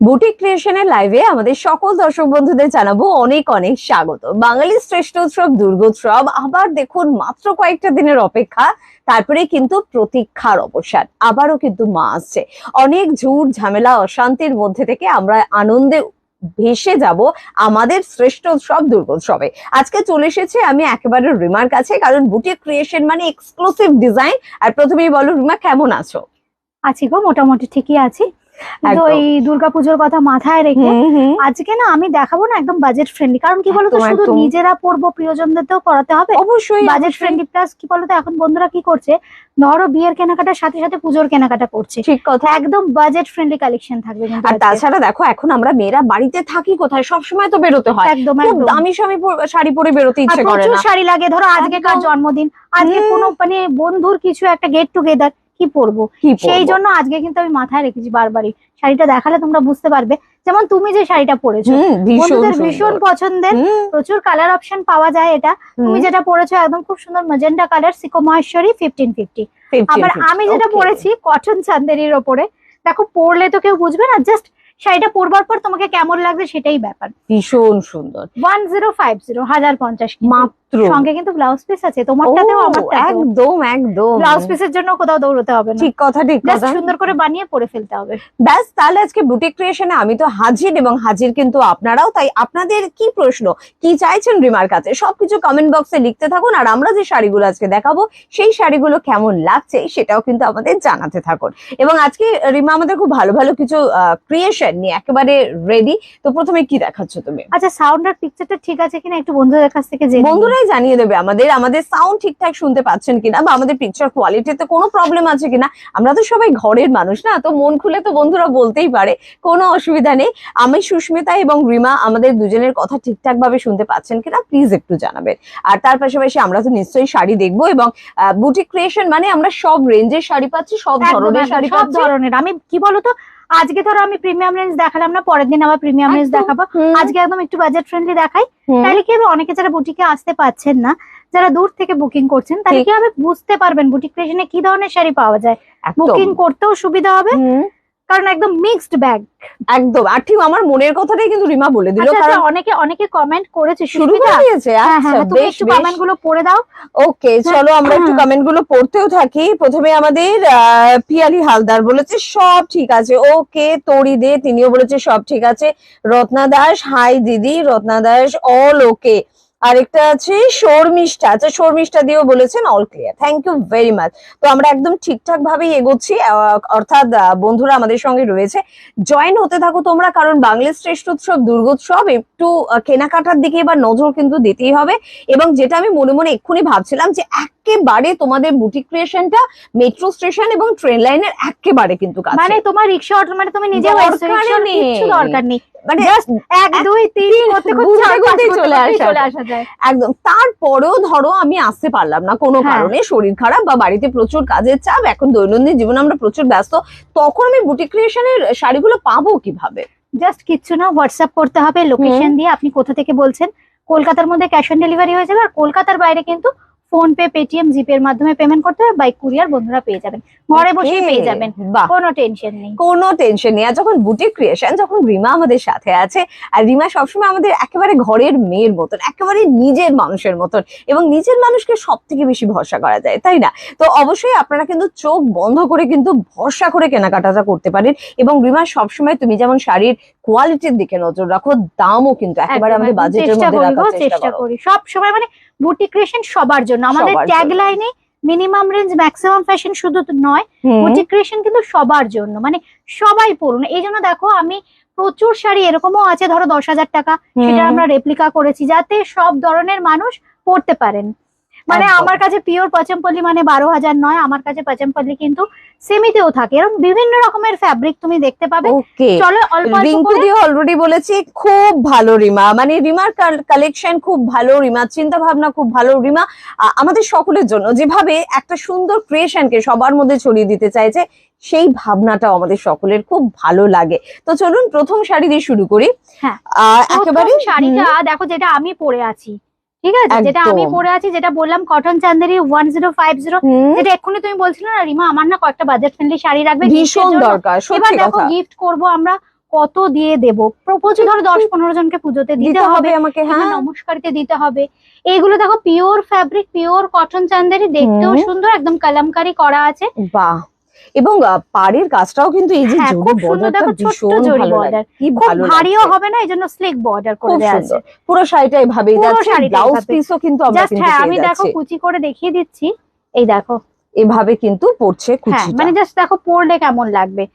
Boutique ক্রিয়েশনের লাইভে আমাদের সকল দর্শক বন্ধুদের জানাবো অনেক অনেক স্বাগত। বাঙালির শ্রেষ্ঠ উৎসব দুর্গোৎসব আবার দেখুন মাত্র কয়েকটা দিনের অপেক্ষা, তারপরে কিন্তু প্রতীক্ষার অবসান। আবারও কিন্তু মা আসছে। অনেক ঝুট ঝামেলা অশান্তির মধ্যে থেকে আমরা আনন্দে ভেসে যাব আমাদের শ্রেষ্ঠ উৎসব দুর্গোৎসবে। আজকে চলে এসেছে আমি একেবারে রিমার কাছে, কারণ বুটিক ক্রিয়েশন মানে এক্সক্লুসিভ ডিজাইন। আর প্রথমেই বলো রিমা, কেমন আছো? আছি গো, মোটামুটি ঠিকই আছি। তো এই দুর্গাপুজোর কথা মাথায় রেখে আজকে না আমি দেখাবো না একদম বাজেট ফ্রেন্ডলি, কারণ কি বলতো শুধু নিজেরা পড়বো, প্রিয়জনদেরও করাতে হবে। অবশ্যই বাজেট ফ্রেন্ডলি প্লাস কি বলতো এখন বন্ধুরা কি করছে, ধরো বিয়ের কেনাকাটার সাথে সাথে পুজোর কেনাকাটা করছে। ঠিক কথা, একদম বাজেট ফ্রেন্ডলি কালেকশন থাকবে। আর তাছাড়া দেখো এখন আমরা মেয়েরা বাড়িতে থাকি কোথায়, সবসময় তো বেরোতে হয়, একদম দামি শাড়ি পরে বেরোতে ইচ্ছে করে না। শাড়ি লাগে, ধরো আজকে কার জন্মদিন, আজকে কোনো মানে বন্ধুর কিছু একটা গেট টুগেদার, কি পরবো? সেই জন্য আজকে কিন্তু আমি মাথায় রেখেছি বারবারই, শাড়িটা দেখালে তোমরা বুঝতে পারবে। যেমন তুমি যে শাড়িটা পরেছো বন্ধুদের ভীষণ পছন্দের, প্রচুর কালার অপশন পাওয়া যায়। এটা তুমি যেটা পরেছো একদম খুব সুন্দর ম্যাজেন্টা কালার, সিকো মহেশ্বরী 1550। আবার আমি যেটা পরেছি কটন চান্দেরির ওপরে, দেখো পরলে তো কেউ বুঝবে না, জাস্ট শাড়িটা পরবার পর তোমাকে কেমন লাগবে সেটাই ব্যাপার। ভীষণ সুন্দর। 1050 1050 মাত্র। সঙ্গে কিন্তু ব্লাউজ পিস আছে, তোমারটাতেও আমারটাতেও। একদম একদম, ব্লাউজ পিসের জন্য কোথাও দৌড়তে হবে না। ঠিক কথা, ঠিক কথা, সুন্দর করে বানিয়ে পরে ফেলতে হবে ব্যাস। তাহলে আজকে বুটিক ক্রিয়েশনে আমি তো হাজির, এবং হাজির কিন্তু আপনারাও। তাই আপনাদের কি প্রশ্ন, কি চাইছেন রিমার কাছে, সবকিছু কমেন্ট বক্সে লিখতে থাকুন। আর আমরা যে শাড়িগুলো আজকে দেখাবো সেই শাড়িগুলো কেমন লাগছে সেটাও কিন্তু আমাদের জানাতে থাকুন। এবং আজকে রিমা আমাদের খুব ভালো ভালো কিছু ক্রিয়েশন নিয়ে একেবারে রেডি। তো প্রথমে কি দেখাচ্ছ তুমি? আচ্ছা, সাউন্ড আর পিকচারটা ঠিক আছে কিনা একটু বন্ধুদের কাছ থেকে জেনে, বন্ধুরাই জানিয়ে দেবে আমাদের সাউন্ড ঠিকঠাক শুনতে পাচ্ছেন কিনা, বা আমাদের পিকচার কোয়ালিটিতে কোনো প্রবলেম আছে কিনা। আমরা তো সবাই ঘরের মানুষ না, তো মন খুলে তো বন্ধুরা বলতেই পারে, কোনো অসুবিধা নেই। আমি সুস্মিতা এবং রিমা আমাদের দুজনের কথা ঠিকঠাক ভাবে শুনতে পাচ্ছেন কিনা প্লিজ একটু জানাবেন। আর তার পাশাপাশি আমরা তো নিশ্চয়ই শাড়ি দেখবো, এবং বুটিক ক্রিয়েশন মানে আমরা সব রেঞ্জের শাড়ি পাচ্ছি, সব ধরনের শাড়ি সব ধরনের। আমি কি বলতো, আজকে ধরো আমি প্রিমিয়াম রেঞ্জ দেখালাম না, পরের দিন আবার প্রিমিয়াম রেঞ্জ দেখাবো। আজকে একদম একটু বাজেট ফ্রেন্ডলি দেখাই, তাহলে কি হবে অনেকে যারা বুটিকে আসতে পাচ্ছেন না, যারা দূর থেকে বুকিং করছেন, তাহলে কি হবে বুঝতে পারবেন বুটিক ক্রিয়েশনে কি ধরনের শাড়ি পাওয়া যায়, বুকিং করতেও সুবিধা হবে, কারণ একদম মিক্সড ব্যাগ একদম। আর ঠিক আমার মনের কথাটাই কিন্তু রিমা বলে দিল, কারণ অনেকে কমেন্ট করেছে, শুরু করে দিয়েছে। আচ্ছা তুমি একটু কমেন্ট গুলো পড়ে দাও। ওকে, চলো আমরা একটু কমেন্ট গুলো পড়তেও থাকি। প্রথমে আমাদের পিয়ালি হালদার বলেছে সব ঠিক আছে। ওকে, তরি দে তিনিও বলেছে সব ঠিক আছে। রত্না দাস, হাই দিদি রত্না দাস, অল ওকে। আরেকটা আছে শর্মিষ্ঠা, আচ্ছা শর্মিষ্ঠা দিয়েও বলেছেন all clear, thank you very much. তো আমরা একদম ঠিকঠাক ভাবেই এগোচ্ছি, অর্থাৎ বন্ধুরা আমাদের সঙ্গে রয়েছে, জয়েন হতে থাকো তোমরা, কারণ বাংলার শ্রেষ্ঠ উৎসব দুর্গোৎসব, একটু কেনাকাটার দিকে এবার নজর কিন্তু দিতেই হবে। এবং যেটা আমি মনে মনে এক্ষুনি ভাবছিলাম যে একেবারে তোমাদের বুটিক ক্রিয়েশনটা মেট্রো স্টেশন এবং ট্রেন লাইনের একেবারে কিন্তু কাছে, মানে তোমার রিক্সা অটো, মানে তুমি নিজে দরকার নেই, মানে 1 2 3 করতে করতে চলে আসা যায় একদম। তারপরেও ধরো আমি আসতে পারলাম না কোনো কারণে, শরীর খারাপ বা বাড়িতে প্রচুর কাজের চাপ, এখন দৈনন্দিন জীবনে আমরা প্রচুর ব্যস্ত, তখন আমি বুটিক ক্রিয়েশনের শাড়িগুলো পাবো কিভাবে? জাস্ট কিচ্ছু না, হোয়াটসঅ্যাপ করতে হবে লোকেশন দিয়ে, আপনি কোথা থেকে বলছেন। কলকাতার মধ্যে ক্যাশ অন ডেলিভারি হয়ে যাবে, আর কলকাতার বাইরে কিন্তু ফোন পে, পেটিএম, জিপে এর মাধ্যমে পেমেন্ট করতে হবে, বাই কুরিয়ার বন্ধুরা পেয়ে যাবেন, ঘরে বসেই পেয়ে যাবেন, কোনো টেনশন নেই, কোনো টেনশন নেই। আর যখন বুটিক ক্রিয়েশন, যখন রিমা আমাদের সাথে আছে, আর রিমা সবসময় আমাদের একেবারে ঘরের মেয়ের মতন, একেবারে নিজের মানুষের মতন, এবং নিজের মানুষকে সব থেকে বেশি ভরসা করা যায়, তাই না? তো অবশ্যই আপনারা কিন্তু চোখ বন্ধ করে কিন্তু ভরসা করে কেনাকাটাটা করতে পারেন। এবং রিমা সবসময় তুমি যেমন শাড়ির কোয়ালিটির দিকে নজর রাখো, দামও কিন্তু একেবারে আমাদের বাজেটের মধ্যে রাখার চেষ্টা করি সব সময়। মানে বুটিক ক্রিয়েশন সবার জন্য, আমাদের ট্যাগ লাইনে মিনিমাম রেঞ্জ ম্যাক্সিমাম ফ্যাশন শুধু নয়, বুটিক ক্রিয়েশন কিন্তু সবার জন্য, মানে সবাই পড়ুন। এই জন্য দেখো আমি প্রচুর শাড়ি এরকমও আছে ধরো 10,000 টাকা, সেটা আমরা রেপ্লিকা করেছি যাতে সব ধরনের মানুষ পড়তে পারেন। মানে আমার কাছে পিওর পাচমপল্লি মানে 12,000 নয়, আমার কাছে পাচমপল্লি কিন্তু সেমিতেও থাকে, এরকম বিভিন্ন রকমের ফ্যাব্রিক তুমি দেখতে পাবে। চলো অল্প রিঙ্কু দিয়ে অলরেডি বলেছি খুব ভালো রিমা, মানে রিমার কালেকশন খুব ভালো, রিমার চিন্তা ভাবনা খুব ভালো। রিমা আমাদের সকলের জন্য যেভাবে একটা সুন্দর ক্রিয়েশনকে সবার মধ্যে ছড়িয়ে দিতে চাইছে, সেই ভাবনাটাও আমাদের সকলের খুব ভালো লাগে। তো চলুন প্রথম শাড়ি দিয়ে শুরু করি। হ্যাঁ, একেবারে শাড়িটা দেখো যেটা আমি পরে আছি, ঠিক আছে, যেটা আমি পরে আছি, যেটা বললাম কটন চান্দেরি 1050, যেটা এক্ষুনি তুমি বলছিলে না রিমা আমার না কয়েকটা বাজেট ফ্রেন্ডলি শাড়ি রাখবে, ভীষণ দরকার। এবার দেখো গিফট করব আমরা, কত দিয়ে দেবো, প্রচুর ধরো 10-15 জনকে পুজোতে দিতে হবে আমাকে, কিংবা হ্যাঁ নমস্কারকে দিতে হবে। এইগুলো দেখো pure fabric, pure cotton Chanderi, দেখতেও সুন্দর, একদম কালামকারি করা আছে। বাহ, এবং পাড়ের কাজটাও কিন্তু এই যে হ্যাঁ, খুব সুন্দর দেখো, ছোট্ট জরি বর্ডার, খুব ভারীও হবে না, এই জন্য স্লিক বর্ডার করে দেওয়া আছে। পুরো শাড়িটা এইভাবেই যাচ্ছে, ব্লাউজ পিসও কিন্তু আমরা জাস্ট কিন্তু হ্যাঁ পেয়ে আমি দেখো যাচ্ছি। কুচি করে দেখিয়ে দিচ্ছি, এই দেখো এভাবে কিন্তু পড়ছে হ্যাঁ, কুচিটা। মানে জাস্ট দেখো পরলে কেমন লাগবে।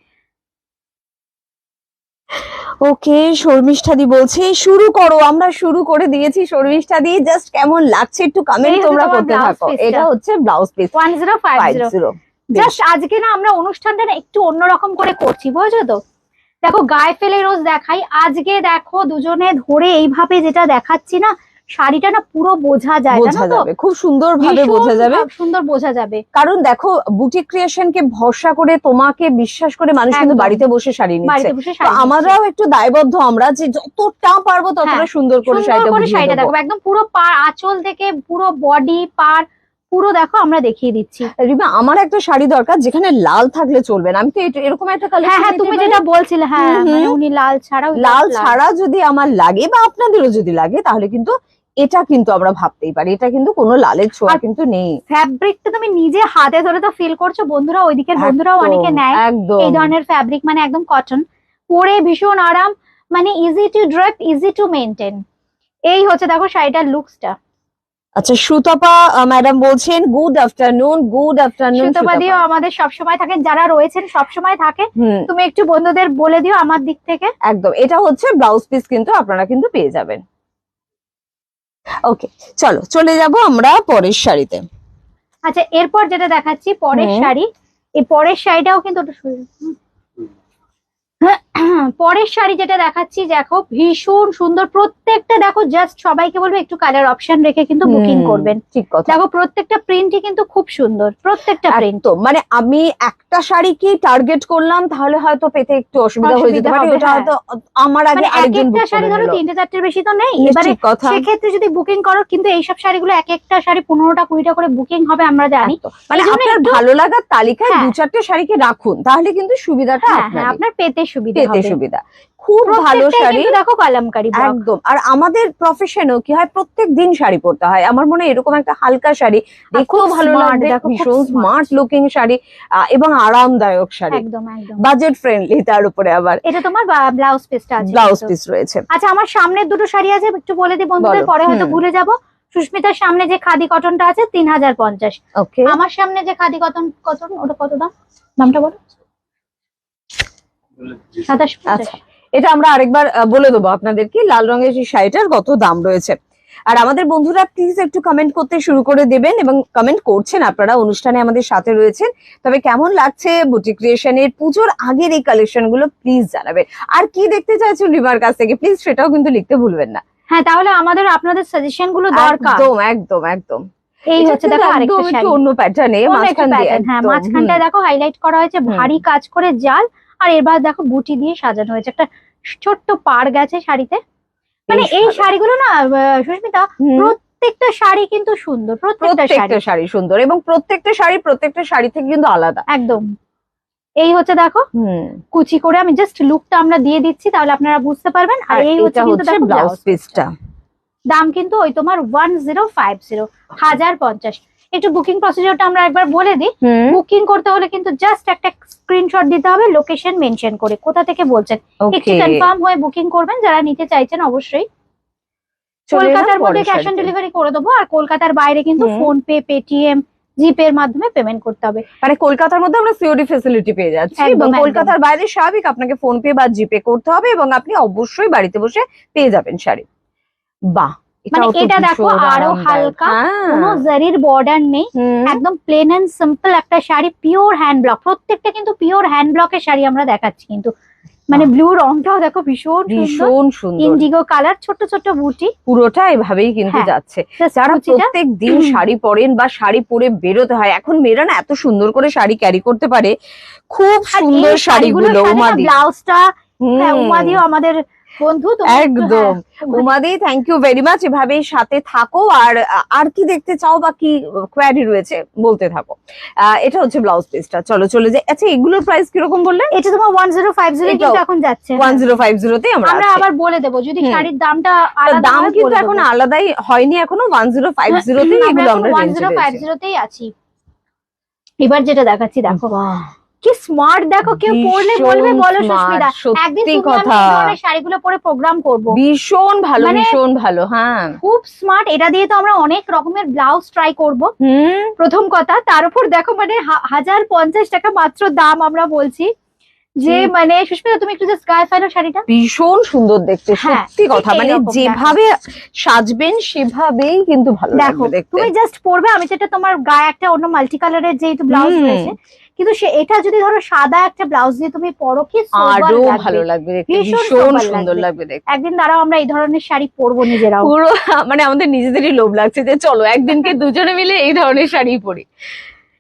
ওকে, শর্মিষ্ঠা দি বলছে শুরু করো, আমরা শুরু করে দিয়েছি শর্মিষ্ঠা দি, জাস্ট কেমন লাগছে একটু কমেন্ট এই হচ্ছে তোমরা তোমার করতে blouse থাকো। piece টা। এটা হচ্ছে ব্লাউজ পিস 1050। জাস্ট আজকে না আমরা অনুষ্ঠানটা না একটু অন্যরকম করে করছি, বুঝছো তো। দেখো গায়ে ফেলে রোজ দেখাই, আজকে দেখো দুজনে ধরে এইভাবে যেটা দেখাচ্ছি না, শাড়িটা না পুরো বোঝা যায়, বোঝা জানো তো, যাবে, খুব সুন্দর ভাবে ভীষণ বোঝা যাবে। সুন্দর বোঝা যাবে। কারণ দেখো বুটিক ক্রিয়েশনকে ভরসা করে, তোমাকে বিশ্বাস করে মানুষ কিন্তু একদম। বাড়িতে বসে শাড়ি নিচ্ছে। বাড়িতে বসে তো শাড়ি নিচ্ছে। আমরাও একটু দায়বদ্ধ, আমরা যে যতটা পারবো ততটা হ্যাঁ, সুন্দর করে সুন্দর শাড়িটা করে বুঝিয়ে শাড়িটা দেবো। দেখো, একদম পুরো পাড়, আঁচল থেকে পুরো বডি পাড় পুরো দেখো আমরা দেখিয়ে দিচ্ছি। রিমা, আমার একটা শাড়ি দরকার যেখানে লাল থাকলে চলবে না। আমি তো এরকম একটা হ্যাঁ কালেকশন, হ্যাঁ, তুমি যেটা বলছিলে, হ্যাঁ মানে উনি লাল ছাড়াও, লাল ছাড়া যদি আমার লাগে বা আপনাদেরও যদি লাগে, তাহলে কিন্তু এটা কিন্তু আমরা ভাবতেই পারি, এটা কিন্তু কোনো লালের ছোঁয়া কিন্তু নেই। ফ্যাব্রিকটা তুমি নিজে হাতে ধরে তো ফিল করছো, বন্ধুরা ওইদিকের বন্ধুরাও অনেকে নেয় একদম এই ধরনের ফ্যাব্রিক, মানে একদম কটন, পরে ভীষণ আরাম, মানে easy to drape, easy to maintain. এই হচ্ছে দেখো শাড়িটার লুকসটা। আচ্ছা, সুতপা ম্যাডাম বলছেন গুড আফটারনুন, গুড আফটারনুন। সুতপাদিও আমাদের সবসময় থাকেন, যারা রয়েছেন সবসময় থাকে, তুমি একটু বন্ধুদের বলে দিও আমার দিক থেকে। একদম, এটা হচ্ছে ব্লাউজ পিস, কিন্তু আপনারা কিন্তু পেয়ে যাবেন। ওকে, চলো চলে যাব আমরা পরের শাড়িতে। আচ্ছা, এরপর যেটা দেখাচ্ছি পরের শাড়ি, এই পরের শাড়িটাও কিন্তু পরের শাড়ি যেটা দেখাচ্ছি দেখো ভীষণ সুন্দর, প্রত্যেকটা দেখো, জাস্ট সবাইকে বলবো একটু কালার অপশন রেখে কিন্তু বুকিং করবেন। ঠিক কথা, দেখো প্রত্যেকটা প্রিন্টই কিন্তু খুব সুন্দর, প্রত্যেকটা প্রিন্ট। তো মানে আমি একটা শাড়ি কি টার্গেট করলাম, তাহলে হয়তো পেতে একটু অসুবিধা হয়ে যেতে পারে। ওটা হয়তো আমার আগে আরেকজন বুক করে শাড়ি ধরো নিল। 3-4টের বেশি তো নেই, এবারে সেক্ষেত্রে যদি বুকিং করো, কিন্তু এইসব শাড়িগুলো এক একটা শাড়ি 15টা-20টা করে বুকিং হবে, আমরা জানি। মানে আপনার ভালো লাগার তালিকায় 2-4টে শাড়িকে রাখুন, তাহলে কিন্তু সুবিধাটা আপনার পেতে সুবিধা হবে। খুব ভালো শাড়ি দেখো কালামকারী একদম। আর আমাদের প্রফেশনেও কি হয়, প্রত্যেক দিন শাড়ি পরতে হয়। আমার মনে হয় এরকম একটা হালকা শাড়ি দেখতেও ভালো লাগবে, ভীষণ স্মার্ট লুকিং শাড়ি এবং আরামদায়ক শাড়ি, একদম একদম বাজেট ফ্রেন্ডলি। তার উপরে আবার এটা তোমার ব্লাউজ পিসটা আছে, ব্লাউজ পিস রয়েছে। আচ্ছা, আমার সামনের দুটো শাড়ি আছে, একটু বলে দিই বন্ধুদের, পরে হয়তো ভুলে যাব। সুস্মিতার সামনে যে খাদি কটনটা আছে 3050। ওকে, আমার সামনে যে খাদি কটন ওটা কত দাম, দামটা বলো। 2750। আচ্ছা, এটা আমরা আরেকবার বলে দেবো আপনাদেরকে, লাল রঙের এই শাড়িটার কত দাম রয়েছে। আর আমাদের বন্ধুরা প্লিজ একটু কমেন্ট করতে শুরু করে দেবেন, এবং কমেন্ট করছেন আপনারা, অনুষ্ঠানে আমাদের সাথে রয়েছেন। তবে কেমন লাগছে বুটিক ক্রিয়েশনের পুজোর আগের এই কালেকশন গুলো প্লিজ জানাবেন। আর কি দেখতে চাইছেন রিমার কাছ থেকে প্লিজ সেটাও কিন্তু লিখতে ভুলবেন না। হ্যাঁ, তাহলে আপনাদের সাজেশন গুলো দরকার। একদম একদম একদম। এই হচ্ছে দেখো আরেকটা শাড়ি, অন্য প্যাটার্নে মাঝখানটা দেখো হাইলাইট করা হয়েছে ভারী কাজ করে জাল, আর এবার দেখো বুটি দিয়ে সাজানো হয়েছে, একটা ছোট্ট পাড় গেছে শাড়িতে। মানে এই শাড়িগুলো না সুস্মিতা, প্রত্যেকটা শাড়ি কিন্তু সুন্দর, প্রত্যেকটা শাড়ি সুন্দর, এবং প্রত্যেকটা শাড়ি থেকে কিন্তু আলাদা একদম। এই হচ্ছে দেখো কুচি করে, আমি জাস্ট লুকটা আমরা দিয়ে দিচ্ছি, তাহলে আপনারা বুঝতে পারবেন। আর এই হচ্ছে কিন্তু দেখো ব্লাউজ পিসটা, দাম কিন্তু ওই তোমার 1050, 1050। একটু বুকিং প্রসিজারটা আমরা একবার বলে দিই। বুকিং করতে হলে কিন্তু জাস্ট একটা স্ক্রিনশট দিতে হবে, লোকেশন মেনশন করে, কোথা থেকে বলছেন একটু কনফার্ম হয়ে বুকিং করবেন যারা নিতে চাইছেন। অবশ্যই কলকাতার মধ্যে ক্যাশ অন ডেলিভারি করে দেবো, আর কলকাতার বাইরে কিন্তু ফোন পে, পেটিএম, জিপে এর মাধ্যমে পেমেন্ট করতে হবে। মানে কলকাতার মধ্যে আমরা সিওডি ফ্যাসিলিটি পেয়ে যাচ্ছি, এবং কলকাতার বাইরে স্বাভাবিক আপনাকে ফোন পে বা জিপে করতে হবে, এবং আপনি অবশ্যই বাড়িতে বসে পেয়ে যাবেন শাড়ি। বাহ, মানে এটা দেখো আরো হালকা, কোনো জারির বর্ডার নেই, একদম প্লেন এন্ড সিম্পল একটা শাড়ি, পিওর হ্যান্ড ব্লক। প্রত্যেকটা কিন্তু পিওর হ্যান্ড ব্লকের শাড়ি আমরা দেখাচ্ছি, কিন্তু মানে ব্লু রংটাও দেখো ভীষণ সুন্দর, ইন্ডিগো কালার, ছোট ছোট বুটি, পুরোটা এভাবেই কিন্তু যাচ্ছে। যারা প্রত্যেক দিন শাড়ি পরেন বা শাড়ি পরে বেরোতে হয়, এখন মেয়েরা না এত সুন্দর করে শাড়ি ক্যারি করতে পারে, খুব সুন্দর শাড়িগুলো। ব্লাউজটা উমাদিও আমাদের বন্ধু একদম। উমাদি থ্যাংক ইউ ভেরি মাচ, এভাবেই সাথে থাকো। আর কি দেখতে চাও বা কি কোয়ারি রয়েছে বলতে থাকো। এটা হচ্ছে ব্লাউজ পিসটা, চলো চলে যাই। আচ্ছা এগুলোর প্রাইস কিরকম বললে? এটা তোমার 1050 কিন্তু এখন যাচ্ছে। 1050 আমরা আবার বলে দেবো যদি শাড়ির দামটা আলাদা দাম হয়, কিন্তু বলে এখন দেবো। আলাদাই হয়নি, এখনো 1050 এগুলো আমরা রেঞ্জে 1050তেই আছি। এবার যেটা দেখাচ্ছি দেখো কি স্মার্ট, দেখো কেউ পরলে বলবে বলো সুস্মিতা একদিন তুমি আমি এই ধরনের শাড়িগুলো পরে প্রোগ্রাম করব। ভীষণ ভালো, ভীষণ ভালো। হ্যাঁ খুব স্মার্ট। এটা দিয়ে তো আমরা অনেক রকমের ব্লাউজ ট্রাই করব প্রথম কথা। তার উপর দেখো মানে 1050 টাকা মাত্র দাম আমরা বলছি যে মানে সুস্মিতা তুমি একটু জাস্ট গায়ে ফেলো শাড়িটা, ভীষণ সুন্দর দেখতে। সত্যি কথা, মানে যেভাবে সাজবেন সেভাবেই কিন্তু ভালো লাগবে দেখতে। তুমি জাস্ট পরবে, আমি যেটা তোমার গায়ে একটা অন্য মাল্টি কালারের যেহেতু ব্লাউজ রয়েছে, কিন্তু এটা যদি ধরো সাদা একটা ব্লাউজ দিয়ে তুমি পরো কি আরো ভালো লাগবে দেখতে, ভীষণ সুন্দর লাগবে দেখতে। একদিন দাঁড়াও আমরা এই ধরনের শাড়ি পরবো নিজেরাও। পুরো মানে আমাদের নিজেদেরই লোভ লাগছে যে চলো একদিনকে দুজনে মিলে এই ধরনের শাড়ি পরি।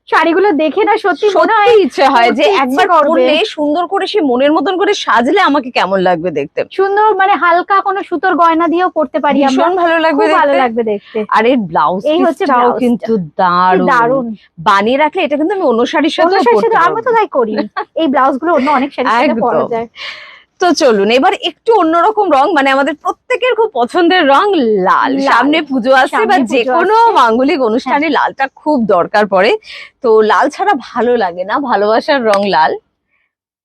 শাড়িগুলো দেখে না সত্যি মনে হয় ইচ্ছে হয় যে একবার পরলে সুন্দর করে সে মনের মতন করে সাজলে আমাকে কেমন লাগবে দেখতে। সুন্দর মানে হালকা কোনো সুতোর গয়না দিয়েও পরতে পারি আমরা, ভীষণ ভালো লাগবে, ভালো লাগবে দেখতে। আর এর ব্লাউজ পিসটাও কিন্তু দারুণ বানিয়ে রাখলে এটা কিন্তু আমি অন্য শাড়ির সাথে পরতে পারবো। আমি তো তাই করি, এই ব্লাউজ গুলো অন্য অনেক শাড়ির সাথে পরা যায়। তো চলুন এবার একটু অন্যরকম রং, মানে আমাদের প্রত্যেকের খুব পছন্দের রং লাল। সামনে পুজো আসছে বা যে কোনো মাঙ্গলিক অনুষ্ঠানে লালটা খুব দরকার পড়ে, তো লাল ছাড়া ভালো লাগে না, ভালোবাসার রং লাল।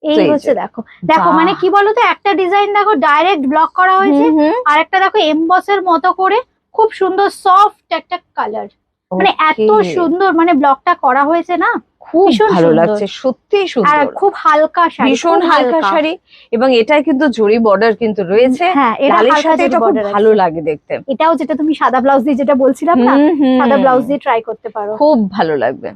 এই হচ্ছে দেখো দেখো মানে কি বলতো, একটা ডিজাইন দেখো ডাইরেক্ট ব্লক করা হয়েছে, আর একটা দেখো এমবসের মতো করে খুব সুন্দর সফট একটা কালার, মানে এত সুন্দর মানে ব্লকটা করা হয়েছে না, খুব ভালো লাগছে, সত্যি সুন্দর। আর খুব হালকা শাড়ি, ভীষণ হালকা শাড়ি, এবং এটা কিন্তু জরি বর্ডার কিন্তু রয়েছে। হ্যাঁ লালের সাথে এটা খুব ভালো লাগে দেখতে। এটাও যেটা তুমি সাদা ব্লাউজ দিয়ে যেটা বলছিলাম না, সাদা ব্লাউজ দিয়ে ট্রাই করতে পারো, খুব ভালো লাগবে।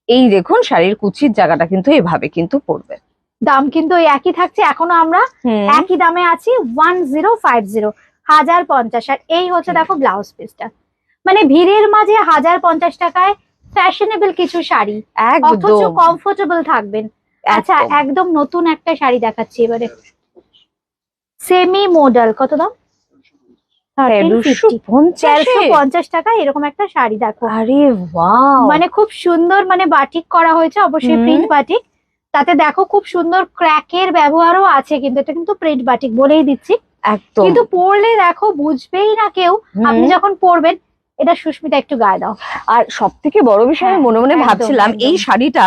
এই দেখুন শাড়ির কুচির জায়গাটা কিন্তু এভাবে কিন্তু পড়বে। দাম কিন্তু ওই একই থাকছে, এখনো আমরা একই দামে আছি 1050, 1050। আর এই হচ্ছে দেখো ব্লাউজ পিসটা, মানে ভিড়ের মাঝে 1050 টাকায় ফ্যাশনেবল কিছু শাড়ি, অথচ কমফোর্টেবল থাকবেন। আচ্ছা একদম নতুন একটা শাড়ি দেখাচ্ছি এবারে, সেমি মডেল, কত দাম? 1350 টাকা এরকম একটা শাড়ি দেখো। আরে ওয়াও, মানে খুব সুন্দর, মানে বাটিক করা হয়েছে, অবশ্যই প্রিন্ট বাটিক। তাতে দেখো খুব সুন্দর ক্র্যাকের ব্যবহারও আছে, কিন্তু এটা কিন্তু প্রিন্ট বাটিক বলেই দিচ্ছি। কিন্তু পরলে দেখো বুঝবেই না কেউ, আপনি যখন পরবেন। এটা সুস্মিতা একটু গায়ে দাও। আর সব থেকে বড় বিষয় আমি মনে মনে ভাবছিলাম এই শাড়িটা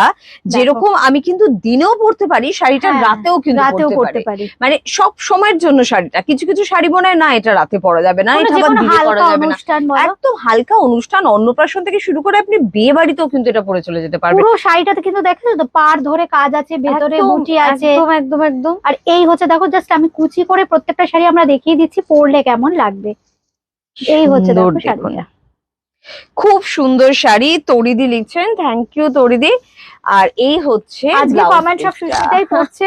যেরকম আমি কিন্তু দিনেও পরতে পারি, শাড়িটা রাতেও কিন্তু পরতে পারি, মানে সব সময়ের জন্য শাড়িটা। কিছু কিছু শাড়ি মনে হয় না এটা রাতে পরা যাবে না, এটা আবার দিনে পরা যাবে না, একদম হালকা অনুষ্ঠান অন্নপ্রাশন থেকে শুরু করে আপনি বিয়ে বাড়িতেও কিন্তু এটা পরে চলে যেতে পারবেন। পুরো শাড়িটাতে কিন্তু দেখছো তো পাড় ধরে কাজ আছে, ভেতরে বুটি আছে, একদম একদম একদম। আর এই হচ্ছে দেখো জাস্ট আমি কুচি করে প্রত্যেকটা শাড়ি আমরা দেখিয়ে দিচ্ছি পরলে কেমন লাগবে। এই হচ্ছে দেখো শাড়িটা, খুব সুন্দর শাড়ি। তরিদি লিখছেন, থ্যাংক ইউ তরিদি। আর এই হচ্ছে আজকে কমেন্ট সব সুস্মিতাই পড়ছে,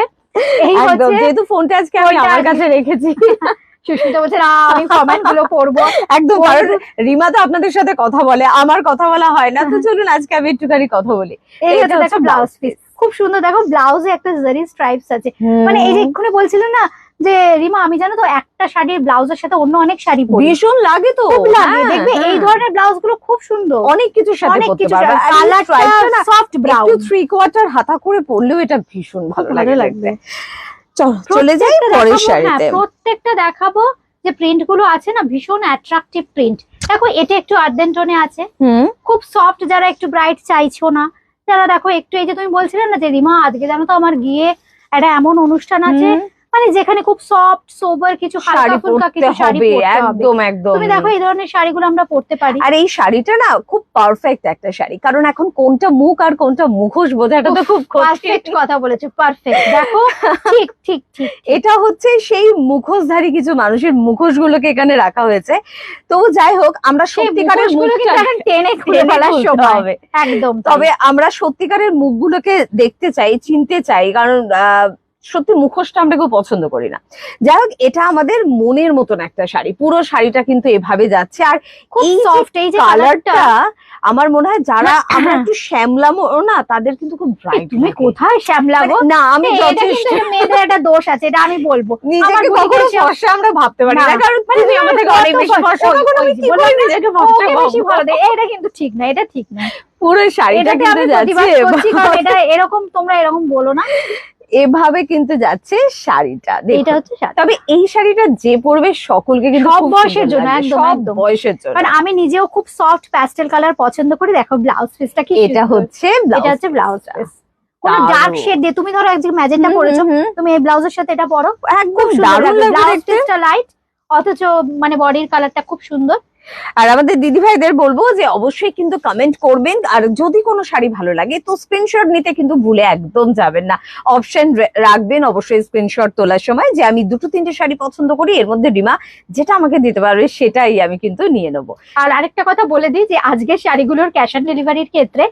এই হচ্ছে যেহেতু ফোনটা আজকে আমি আমার কাছে রেখেছি। সুস্মিতা বলছে না আমি কমেন্ট গুলো পড়বো একদম, কারণ রিমা তো আপনাদের সাথে কথা বলে, আমার কথা বলা হয় না। তো চলুন আজকে আমি একটুখানি কথা বলি। এই হচ্ছে ব্লাউজ পিস, খুব সুন্দর। দেখো ব্লাউজে একটা জারি স্ট্রাইপস আছে, মানে এই যে এক্ষুনি বলছিলেন না যে রিমা আমি জানো তো একটা শাড়ির ব্লাউজের সাথে অন্য অনেক শাড়ি পরি, ভীষণ লাগে তো, দেখবে এই ধরনের ব্লাউজ গুলো খুব সুন্দর, অনেক কিছুর সাথে পরতে পারবে। কালারটা সফট ব্রাউন, একটু 3/4 হাতা করে পরলেও এটা ভীষণ ভালো লাগবে। চলে যাই পরের শাড়িতে। প্রত্যেকটা দেখাবো যে প্রিন্ট গুলো আছে না, ভীষণ অ্যাট্রাকটিভ প্রিন্ট। দেখো এটা একটু আর্দেন টোনে আছে, খুব সফট, যারা একটু ব্রাইট চাইছো না, যারা দেখো একটু, এই যে তুমি বলছিলে না যে রিমা আজকে জানো তো আমার গিয়ে একটা এমন অনুষ্ঠান আছে, মানে যেখানে খুব সফট সোবার কিছু হালকা ফুলকা কিছু শাড়ি পরতে হবে, একদম একদম। তুমি দেখো এই ধরনের শাড়িগুলো আমরা পরতে পারি। আর এই শাড়িটা না খুব পারফেক্ট একটা শাড়ি, কারণ এখন কোনটা মুখ আর কোনটা মুখোশ বোঝাটা তো খুব পারফেক্ট কথা বলেছো, পারফেক্ট। দেখো ঠিক ঠিক ঠিক, এটা হচ্ছে সেই মুখোশধারী কিছু মানুষের মুখোশ গুলোকে এখানে রাখা হয়েছে। তো যাই হোক, আমরা সত্যিকারের মুখগুলোকে টেনে খুলে ফেলার সময় হবে একদম। তবে আমরা সত্যিকারের মুখগুলোকে দেখতে চাই, চিনতে চাই, কারণ সত্যি মুখোশটা আমরা কেউ পছন্দ করি না। যাই হোক, এটা আমাদের মনের মতন একটা শাড়ি, পুরো শাড়িটা কিন্তু এভাবে যাচ্ছে। আর খুব সফট, এই যে কালারটা আমার মনে হয় যারা আমরা একটু শ্যামলামো না তাদের কিন্তু খুব ব্রাইট। তুমি কোথায় শ্যামলাবো? না আমি এটা কিন্তু মেয়েদের একটা দোষ আছে, এটা আমি বলবো। নিজেকে কখনো ফর্সা আমরা ভাবতে পারি না, কারণ তুমি আমাদের অনেক বেশি ফর্সা, কখনো আমি কি বলি নিজেকে ফর্সা বেশি ভালো। এটা কিন্তু ঠিক না, এটা ঠিক না। পুরো শাড়িটা কিন্তু যাচ্ছে এটা এরকম, তোমরা এরকম বলো না। এভাবে কিন্তু যাচ্ছে শাড়িটা। এটা হচ্ছে শাড়ি। তবে এই শাড়িটা যে পরবে সকলকে কিন্তু সব খুব বয়সের সুন্দর জন্য, লাগবে, একদম সব একদম বয়সের জন্য। কারণ আমি নিজেও খুব সফট প্যাস্টেল কালার পছন্দ করি। দেখো ব্লাউজ পিসটা কি এটা সুন্দর। হচ্ছে এটা হচ্ছে ব্লাউজ পিস। কোন দারুণ। ডার্ক শেড দিয়ে, তুমি ধরো একদিকে ম্যাজেন্টা পরেছো, তুমি এই ব্লাউজের সাথে এটা পরো, একদম খুব সুন্দর দারুণ লাগবে। লাগবে ব্লাউজ দেখতে। পিসটা লাইট, অথচ মানে বডির কালারটা খুব সুন্দর। আর আমাদের দিদি ভাইদের বলবো যে অবশ্যই কিন্তু কমেন্ট করবেন, আর যদি কোনো শাড়ি ভালো লাগে তো স্ক্রিনশট নিতে কিন্তু ভুলে একদম যাবেন না। অপশন রাখবেন অবশ্যই স্ক্রিনশট তোলার সময় যে আমি 2-3টে শাড়ি পছন্দ করি, এর মধ্যে রিমা যেটা আমাকে দিতে পারবে সেটাই আমি কিন্তু নিয়ে নেবো। আর আরেকটা কথা বলে দিই যে আজকের শাড়িগুলোর ক্যাশ অন ডেলিভারির ক্ষেত্রে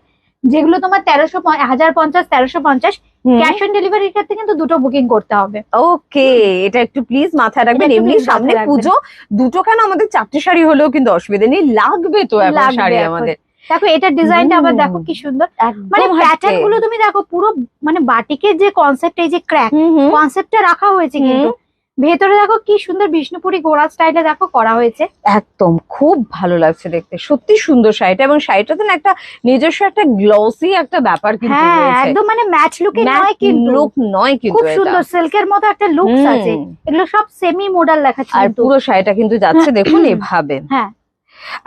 যেগুলো তোমার 1350 ক্যাশ অন ডেলিভারির ক্ষেত্রে কিন্তু দুটো বুকিং করতে হবে। ওকে, এটা একটু প্লিজ মাথায় রাখবেন। এটা একটু এমনি please সামনে মাথায় রাখবেন। পুজো, দুটো কেন আমাদের 4টে শাড়ি হলেও কিন্তু অসুবিধা নেই, লাগবে তো এখন লাগবে শাড়ি এখন। আমাদের। দেখো এটার ডিজাইনটা আবার দেখো কি সুন্দর, মানে একদম প্যাটার্ন গুলো তুমি দেখো পুরো মানে বাটিকের যে কনসেপ্ট, এই যে ক্র্যাক কনসেপ্টটা রাখা হয়েছে, কিন্তু ভেতরে দেখো কি সুন্দর বিষ্ণুপুরি গোড়া স্টাইলে দেখো করা হয়েছে। একদম খুব ভালো লাগছে দেখতে, সত্যি সুন্দর শাড়িটা। এবং শাড়িটাতে না একটা নিজস্ব একটা গ্লসি একটা ব্যাপার কিন্তু হ্যাঁ রয়েছে, একদম মানে ম্যাচ লুকে নয়, কিন্তু লুক নয় কিন্তু খুব এটা। সুন্দর সিল্কের মতো একটা লুকস আছে। এগুলো সব সেমি মডেল লেখাচ্ছে আর কিন্তু। পুরো শাড়িটা কিন্তু যাচ্ছে দেখুন এভাবে। হ্যাঁ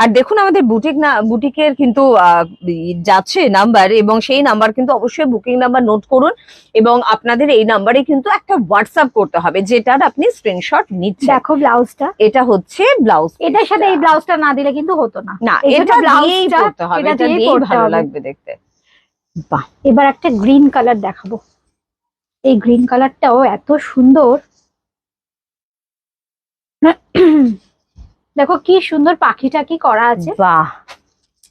আর দেখুন আমাদের বুটিকের কিন্তু যাচ্ছে নাম্বার, এবং সেই নাম্বার কিন্তু অবশ্যই বুকিং নাম্বার নোট করুন, এবং আপনাদের এই নাম্বারে কিন্তু একটা হোয়াটসঅ্যাপ করতে হবে যেটার আপনি স্ক্রিনশট নিচ্ছেন। দেখো ব্লাউজটা, এটা হচ্ছে ব্লাউজ। এটার সাথে এই ব্লাউজটা না দিলে কিন্তু হতো না। না, এই জন্য এটা দিয়েই ব্লাউজটা পরতে হবে, এটা এটা দিয়েই দিয়েই পরতে ভালো হবে। লাগবে দেখতে। বাহ, এবার একটা গ্রিন কালার দেখাবো। এই গ্রিন কালারটাও এত সুন্দর। দেখো কি সুন্দর পাখিটা কি করা আছে। বাহ,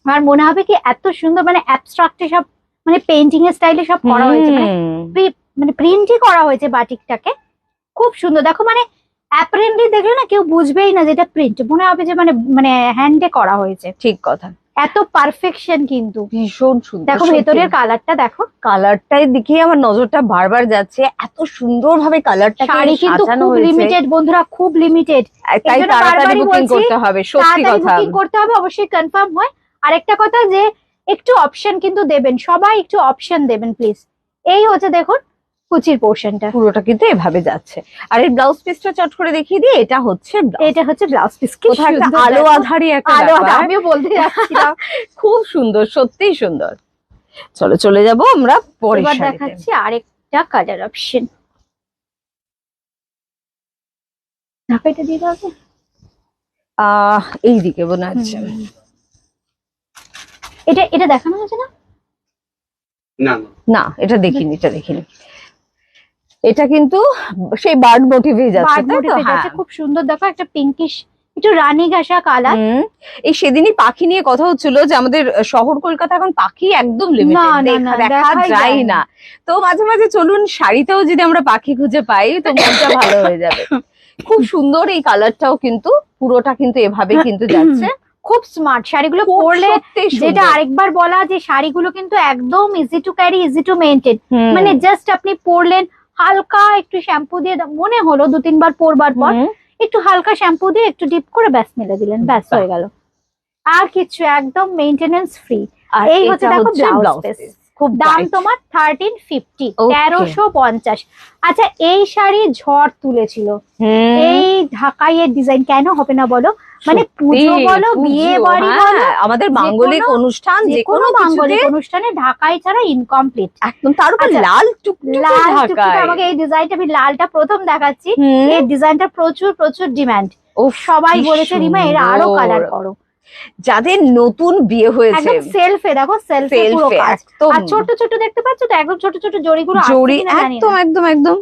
আমার মনে হবে কি এত সুন্দর, মানে অ্যাবস্ট্রাক্টে সব মানে পেইন্টিং এর স্টাইলে সব করা হয়েছে, মানে প্রিন্টই করা হয়েছে বাটিকটাকে। খুব সুন্দর দেখো, মানে অ্যাপারেন্টলি দেখলে না কেউ বুঝবেই না যেটা প্রিন্ট, মনে হবে যে মানে মানে হ্যান্ডে করা হয়েছে। ঠিক কথা, এত পারফেকশন কিন্তু ভীষণ সুন্দর। দেখো ভেতরের কালারটা দেখো, কালারটাই দেখে আমার নজরটা বারবার যাচ্ছে, এত সুন্দর ভাবে কালারটা শাড়ি কিন্তু খুব লিমিটেড বন্ধুরা, খুব লিমিটেড। তাই জন্য তাড়াতাড়ি বারবারই বুকিং বলছি, করতে হবে, সত্যি তাড়াতাড়ি কথা। বুকিং করতে হবে, অবশ্যই কনফার্ম হয়। আরেকটা কথা যে একটু অপশন কিন্তু দেবেন, সবাই একটু অপশন দেবেন প্লিজ। এই হচ্ছে দেখুন কুচির পোর্শনটা, পুরোটা কিন্তু এভাবে যাচ্ছে। আর এই ব্লাউজ পিসটা চট করে দেখিয়ে দিই, এটা হচ্ছে এটা হচ্ছে ব্লাউজ পিস। কি কোথায় একটা সুন্দর আলো দেখো। আধারি একটা আলো ব্যাপার। আমিও বলতে যাচ্ছিলাম। খুব সুন্দর, সত্যিই সুন্দর। চলো চলে যাব আমরা পরের এবার শাড়িতে। দেখাচ্ছি আরেকটা কালার অপশন। ঢাকাইটা দিয়ে দাও। এইদিকে মনে হচ্ছে। এটা এটা দেখানো হয়েছে না? না না, এটা দেখিনি, এটা দেখিনি। এটা কিন্তু সেই বার্ড মোটিভে যাচ্ছে, বার্ড তাই তো? মোটিভে হ্যাঁ। যাচ্ছে, খুব সুন্দর দেখো, একটা পিঙ্কিশ একটু রানী ঘাসা কালার। এই সেদিনই পাখি নিয়ে কথা হচ্ছিল যে আমাদের শহর কলকাতা এখন পাখি একদম না, লিমিটেড, না, না, দেখা দেখাই যায় যায় না। না। তো মাঝে মাঝে চলুন শাড়িতেও যদি আমরা পাখি খুঁজে পাই তো মনটা ভালো হয়ে যাবে। খুব সুন্দর এই কালারটাও কিন্তু, পুরোটা কিন্তু এভাবে কিন্তু যাচ্ছে। খুব স্মার্ট শাড়িগুলো খুব পরলে, সত্যি সুন্দর। যেটা আরেকবার বলা যে শাড়িগুলো কিন্তু একদম easy to carry, easy to maintain. মানে জাস্ট আপনি পরলেন, হালকা একটু শ্যাম্পু দিয়ে মনে হলো 2-3 বার পরবার পর একটু হালকা শ্যাম্পু দিয়ে একটু ডিপ করে ব্যাস মেলে দিলেন, ব্যাস হয়ে গেল। আর কিছু একদম মেইনটেনেন্স ফ্রি। আর এই এটা হচ্ছে দেখো ব্লাউজ পিস। খুব দাম bright। তোমার 1350, Okay. 1350। আচ্ছা এই শাড়ি ঝড় তুলেছিল, এই ঢাকাইয়ের ডিজাইন কেন হবে না বলো? মানে পুজো বলো, বিয়ে বাড়ি বলো, আমাদের মাঙ্গলিক অনুষ্ঠান, যে কোনো মাঙ্গলিক অনুষ্ঠানে ঢাকাই ছাড়া ইনকমপ্লিট। একদম, তার উপর আচ্ছা, লাল টুকটুকে লাল ঢাকায়। টুকটুকে, আমাকে এই ডিজাইনটা, আমি লালটা প্রথম দেখাচ্ছি, এই ডিজাইনটা প্রচুর প্রচুর ডিমান্ড। সবাই বলেছে রিমা এর আরো কালার করো। যাদের নতুন বিয়ে হয়েছে, একদম সেলফে দেখো, সেলফে পুরো সেলফে কাজ। একদম আর ছোট ছোট দেখতে পাচ্ছ তো, একদম ছোট ছোট জড়িগুলো জড়ি, একদম একদম একদম।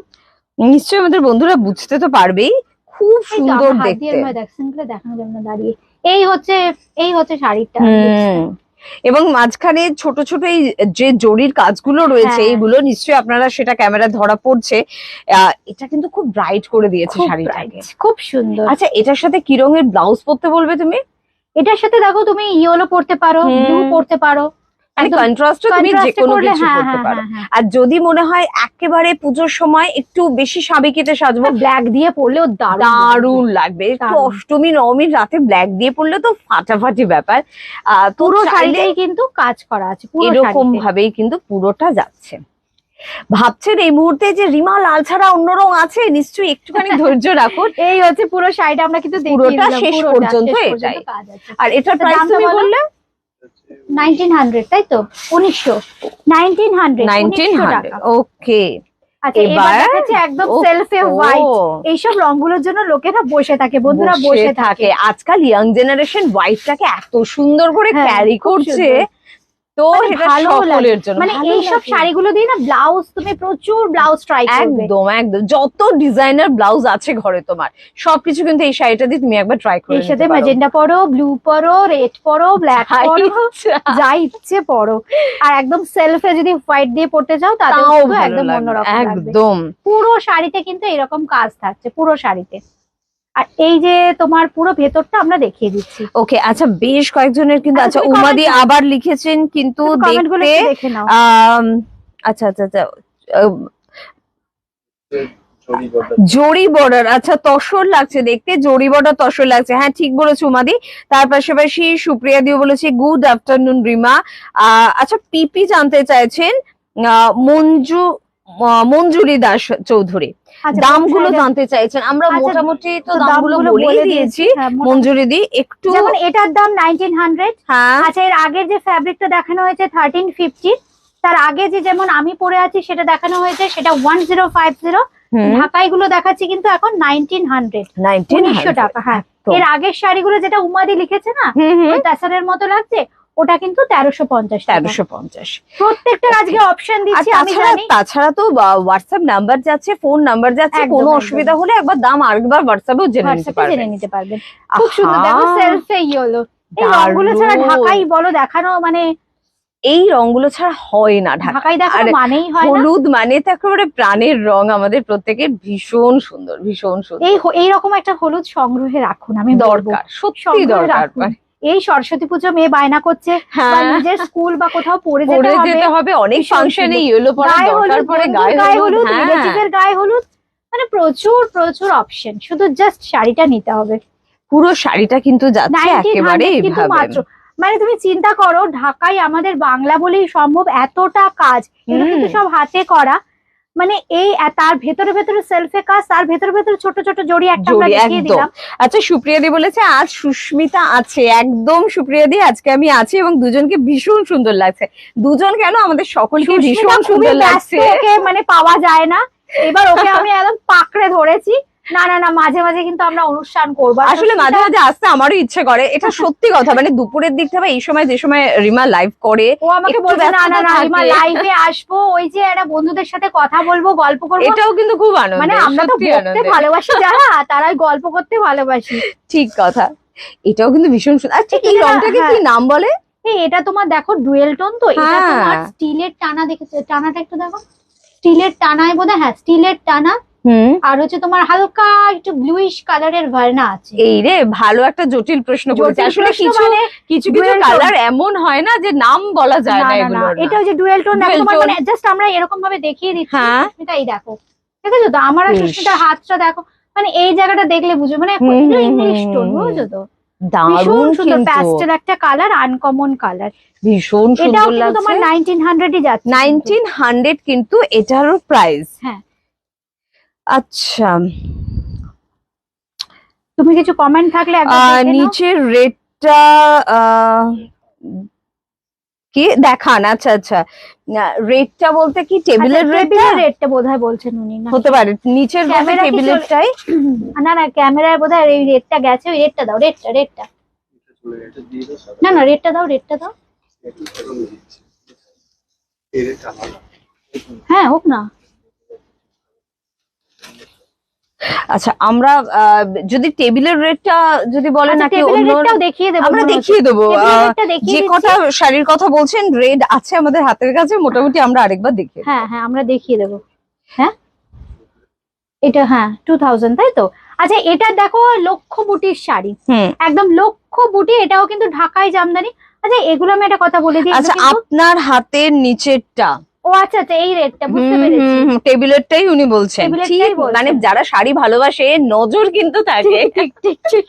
নিশ্চয়ই আমাদের বন্ধুরা বুঝতে তো পারবেই, খুব সুন্দর দেখতে। দেখানো যাবে না দাঁড়িয়ে। এই হচ্ছে শাড়িটা। এবং মাঝখানে ছোট ছোট এই যে জরির কাজগুলো রয়েছে, হ্যাঁ। এইগুলো নিশ্চয়ই আপনারা সেটা ক্যামেরা ধরা পড়ছে, এটা কিন্তু খুব ব্রাইট করে দিয়েছে খুব শাড়িটাকে। bright, খুব সুন্দর। আচ্ছা, এটার সাথে কি রঙের ব্লাউজ পরতে বলবে তুমি? এটার সাথে দেখো তুমি ইয়েলো পড়তে পারো, ব্লু পড়তে পারো, মানে একদম কন্ট্রাস্টে তুমি যে contrast কোনো করলে, কিছু হ্যাঁ, করতে হ্যাঁ, পারো। হ্যাঁ, হ্যাঁ। আর যদি মনে হয় একেবারে পুজোর সময় একটু বেশি সাবেকিতে সাজবো, ব্ল্যাক দিয়ে পড়লেও দারুণ দারুণ লাগবে। একটু দারুণ। অষ্টমী নবমীর রাতে ব্ল্যাক দিয়ে পড়লে তো ফাটাফাটি ব্যাপার। তো পুরো চাইলে শাড়িটাই কিন্তু কাজ করা আছে, পুরো এরকম শাড়িতে। ভাবেই কিন্তু পুরোটা যাচ্ছে। ভাবছেন এই মুহূর্তে যে রিমা লাল ছাড়া অন্য রং আছে, নিশ্চয়ই একটুখানি ধৈর্য রাখুন। এই হচ্ছে পুরো শাড়িটা আমরা কিন্তু দেখিয়ে পুরোটা দিলাম, শেষ পুরোটা পর্যন্ত শেষ এটাই। কাজ আছে। আর এটার তো প্রাইস দামটা তুমি বলো? বললে 1900, তাই তো? 1900, 1900 টাকা। ওকে। আচ্ছা, এবার এবার দেখাচ্ছি একদম সেলফে হোয়াইট। এইসব রংগুলোর জন্য লোকেরা বসে থাকে, বন্ধুরা বসে থাকে। আজকাল ইয়াং জেনারেশন হোয়াইটটাকে এত সুন্দর করে হ্যাঁ, ক্যারি খুব করছে, সুন্দর। তো মানে সেটা ভালো লাগে। সকলের জন্য মানে ভালো এইসব লাগে। শাড়িগুলো দিয়ে না ব্লাউজ তুমি প্রচুর ব্লাউজ ট্রাই করবে। একদম একদম, যত ডিজাইনার ব্লাউজ আছে ঘরে তোমার সবকিছু কিন্তু এই শাড়িটা দিয়ে তুমি একবার ট্রাই করে এর সাথে নিতে পারো। ম্যাজেন্ডা পরো, ব্লু পরো, রেড পরো, ব্ল্যাক পরো, যা ইচ্ছে পরো। আর একদম সেলফে যদি হোয়াইট দিয়ে পড়তে চাও তাতেও তাও কিন্তু ভালো একদম লাগবে, অন্যরকম লাগবে। একদম। পুরো শাড়িতে কিন্তু এরকম কাজ থাকছে, পুরো শাড়িতে। আর এই যে তোমার পুরো ভেতরটা আমরা দেখিয়ে দিচ্ছি। ওকে, আচ্ছা বেশ কয়েকজনের কিন্তু, আচ্ছা, আচ্ছা তুমি উমাদি comment আবার লিখেছেন কিন্তু কমেন্ট গুলো দেখতে একটু দেখে নাও। আচ্ছা আচ্ছা আচ্ছা, জরি বর্ডার। জরি বর্ডার, আচ্ছা তসর লাগছে দেখতে, জরি বর্ডার তসর লাগছে, হ্যাঁ ঠিক বলেছো উমাদি। তার পাশাপাশি সুপ্রিয়া দিও বলেছে গুড আফটারনুন রিমা। আচ্ছা পিপি জানতে চাইছেন মঞ্জুরি দাস চৌধুরী, আচ্ছা, দামগুলো কোন জানতে চাইছেন। আমরা আচ্ছা, মোটামুটি তো তো দামগুলো বলে দিয়েছি। হ্যাঁ, মঞ্জুরি দি একটু, যেমন এটার দাম 1900। হ্যাঁ আচ্ছা, এর আগের যে ফ্যাব্রিকটা দেখানো হয়েছে 1350, তার আগে যে যেমন আমি পরে আছি সেটা দেখানো হয়েছে সেটা 1050। ঢাকাই গুলো দেখাচ্ছি কিন্তু এখন 1900, 1900 টাকা। হ্যাঁ, এর আগের শাড়িগুলো যেটা উমাদি লিখেছে না, ওই তাসারের মতো লাগছে, ওটা কিন্তু 1350 টাকা। 1350। প্রত্যেকটার আজকে অপশন দিচ্ছি আমি জানি। তাছাড়া তো হোয়াটসঅ্যাপ নাম্বার যাচ্ছে, ফোন নাম্বার যাচ্ছে, একদম, কোনো একদম। অসুবিধা হলে একবার দাম আরেকবার হোয়াটসঅ্যাপেও জেনে নিতে হোয়াটসঅ্যাপে পারবেন। জেনে নিতে পারবেন। খুব সুন্দর, দেখো সেলফে ইয়েলো। এই রংগুলো ছাড়া দারুণ। ঢাকাই বলো দেখানো, মানে এই রংগুলো ছাড়া হয় না ঢাকা। ঢাকাই দেখানো আর মানেই হয় না। হলুদ মানে তো একেবারে প্রাণের রং আমাদের প্রত্যেকের, ভীষণ সুন্দর ভীষণ সুন্দর। এইরকম একটা হলুদ সংগ্রহে রাখুন, আমি বলবো। দরকার, সত্যি সংগ্রহে দরকার। রাখুন। এই সরস্বতী পুজো মেয়ে বায়না করছে, বা হ্যাঁ, নিজের স্কুল বা কোথাও পড়ে পরে যেতে যেতে হবে, হবে, অনেক ভীষণ ফাংশনে সুন্দর। ইয়েলো পরা গায়ে দরকার হলুদ, পরে, বন্ধুর গায়ে হলুদ, হলুদ, রিলেটিভের গায়ে হলুদ, মানে প্রচুর প্রচুর অপশন। শুধু জাস্ট শাড়িটা নিতে হবে। পুরো শাড়িটা কিন্তু যাচ্ছে 1900 একেবারে কিন্তু এইভাবে। মাত্র। মানে তুমি চিন্তা করো, ঢাকায় আমাদের বাংলা বলেই সম্ভব, এতটা কাজ, এগুলো কিন্তু সব হাতে করা। মানে এই তার ভেতরে ভেতরে সেলফে কাজ, তার ভেতরে ভেতরে ছোট ছোট জড়ি একটা আমরা জড়ি, দেখিয়ে একদম। দিলাম। আচ্ছা সুপ্রিয়া দি বলেছে আজ সুস্মিতা আছে, একদম সুপ্রিয়া দি আজকে আমি আছি এবং দুজনকে ভীষণ সুন্দর লাগছে। দুজন কেন, আমাদের সকলকে সুস্মিতা ভীষণ খুবই সুন্দর ব্যস্ত, লাগছে। ওকে মানে পাওয়া যায় না। এবার ওকে আমি একদম পাকড়ে ধরেছি। না না না, মাঝে মাঝে কিন্তু আমরা অনুষ্ঠান করবো। আর আসলে মাঝে মাঝে আসতে আমারও ইচ্ছে করে, এটা সত্যি কথা। মানে দুপুরের দিকটা বা এই সময়, যে সময় রিমা লাইভ করে, ও আমাকে একটু বলছে না ব্যস্ততা না না থাকে। রিমা লাইভে আসবো, ওই যে একটা বন্ধুদের সাথে কথা বলবো, গল্প করবো। এটাও কিন্তু খুব আনন্দ, মানে আমরা তো বলতে ভালোবাসি যারা, তারাই গল্প করতে ভালোবাসি। ঠিক কথা, এটাও কিন্তু ভীষণ সুন্দর। আচ্ছা এই এটা- রংটাকে কি হ্যাঁ। নাম বলে? এটা তোমার দেখো ডুয়েল টোন, তো এটা হ্যাঁ। তোমার স্টিলের টানা, দেখেছো টানাটা একটু দেখো, স্টিলের টানায় বোধহয়, হ্যাঁ স্টিলের টানা। আর হচ্ছে তোমার হালকা একটু ব্লুইশ কালারের ভার্না আছে। এই রে, ভালো একটা জটিল প্রশ্ন করেছে। জটিল আসলে প্রশ্ন কিছু মানে কিছু dual tone। কালার এমন হয় না যে নাম বলা যায় না না না না, এগুলোর। এটা হচ্ছে ডুয়েল টোন। Dual তোমার tone। মানে জাস্ট আমরা এরকম ভাবে দেখিয়ে দিচ্ছি। হ্যাঁ। সুস্মিতা এই দেখো, দেখেছো তো আমার আর বেশ। সুস্মিতার হাতটা দেখো, মানে এই জায়গাটা দেখলে বুঝো, মানে ইংলিশ টোন, বুঝছো তো? দারুণ ভীষণ সুন্দর কিন্তু, প্যাস্টেল একটা কালার, আনকমন কালার। ভীষণ এটাও সুন্দর কিন্তু তোমার লাগছে। 1900-ই যাচ্ছে। 1900 কিন্তু এটারও প্রাইস। হ্যাঁ। আচ্ছা তুমি কিছু কমেন্ট থাকলে একবার দেখে নাও। নিচের রেটটা কি দেখান? আচ্ছা আচ্ছা, রেটটা বলতে কি টেবিলের রেটটা? রেটটা বোধহয় বলছেন উনি, না হতে পারে নিচের ক্যামেরা কি টেবিলেরটাই। না না, ক্যামেরায় বোধহয় এই রেটটা গেছে। ওই রেটটা দাও, রেটটা এটা দিয়ে দাও সাদা। না না, রেটটা দাও, রেটটা দাও। এটা আমি দিচ্ছি। এর কালার। হ্যাঁ হোক না। আচ্ছা আমরা যদি টেবিলের রেটটা যদি বলেন আচ্ছা, নাকি টেবিলের অন্য, রেটটাও দেখিয়ে দেবো। আমরা মনে হচ্ছে। দেখিয়ে দেবো। টেবিলের রেটটা দেখিয়ে যে দিচ্ছি। কটা শাড়ির কথা বলছেন রেড আছে আমাদের হাতের কাছে, মোটামুটি আমরা আরেকবার দেখিয়ে দেবো। হ্যাঁ হ্যাঁ, আমরা দেখিয়ে দেবো। হ্যাঁ এটা হ্যাঁ 2000, তাই তো? আচ্ছা এটা দেখো লক্ষ বুটির শাড়ি, হুম। একদম লক্ষ বুটি, এটাও কিন্তু ঢাকাই জামদানি। আচ্ছা এগুলো আমি একটা কথা বলে দিই, আচ্ছা আপনার হাতের নিচেরটা ও আচ্ছা আচ্ছা এই রেটটা বুঝতে পেরেছি। টেবিলেরটাই উনি বলছেন, টেবিলেরটাই ঠিক বলছেন। মানে যারা শাড়ি ভালোবাসে নজর কিন্তু থাকে। ঠিক ঠিক ঠিক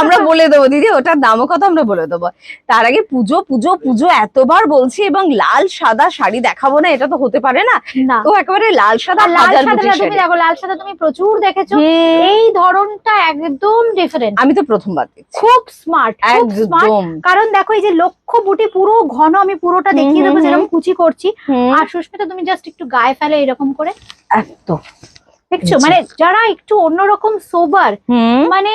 আমরা বলে দেবো দিদি, ওটার দামও কথা আমরা বলে দেবো। তার আগে পুজো পুজো পুজো এতবার বলছি, এবং লাল সাদা শাড়ি দেখাবো না এটা তো হতে পারে না। না তো একেবারে লাল সাদা আর লাল হাজার সাদা বুটির তুমি শাড়ি। দেখো, লাল সাদা তুমি প্রচুর দেখেছো, হুম। এই ধরনটা একদম ডিফারেন্ট, আমি তো প্রথমবার দেখছি। খুব স্মার্ট, খুব স্মার্ট। একদম। কারণ দেখো এই যে লক্ষ বুটি পুরো ঘন, আমি পুরোটা দেখিয়ে দেবো যেরকম কুচি করছি। আর সুস্মিতা তুমি জাস্ট একটু গায়ে ফেলে এরকম করে, একদম দেখছো মানে যারা একটু অন্যরকম সোবার, মানে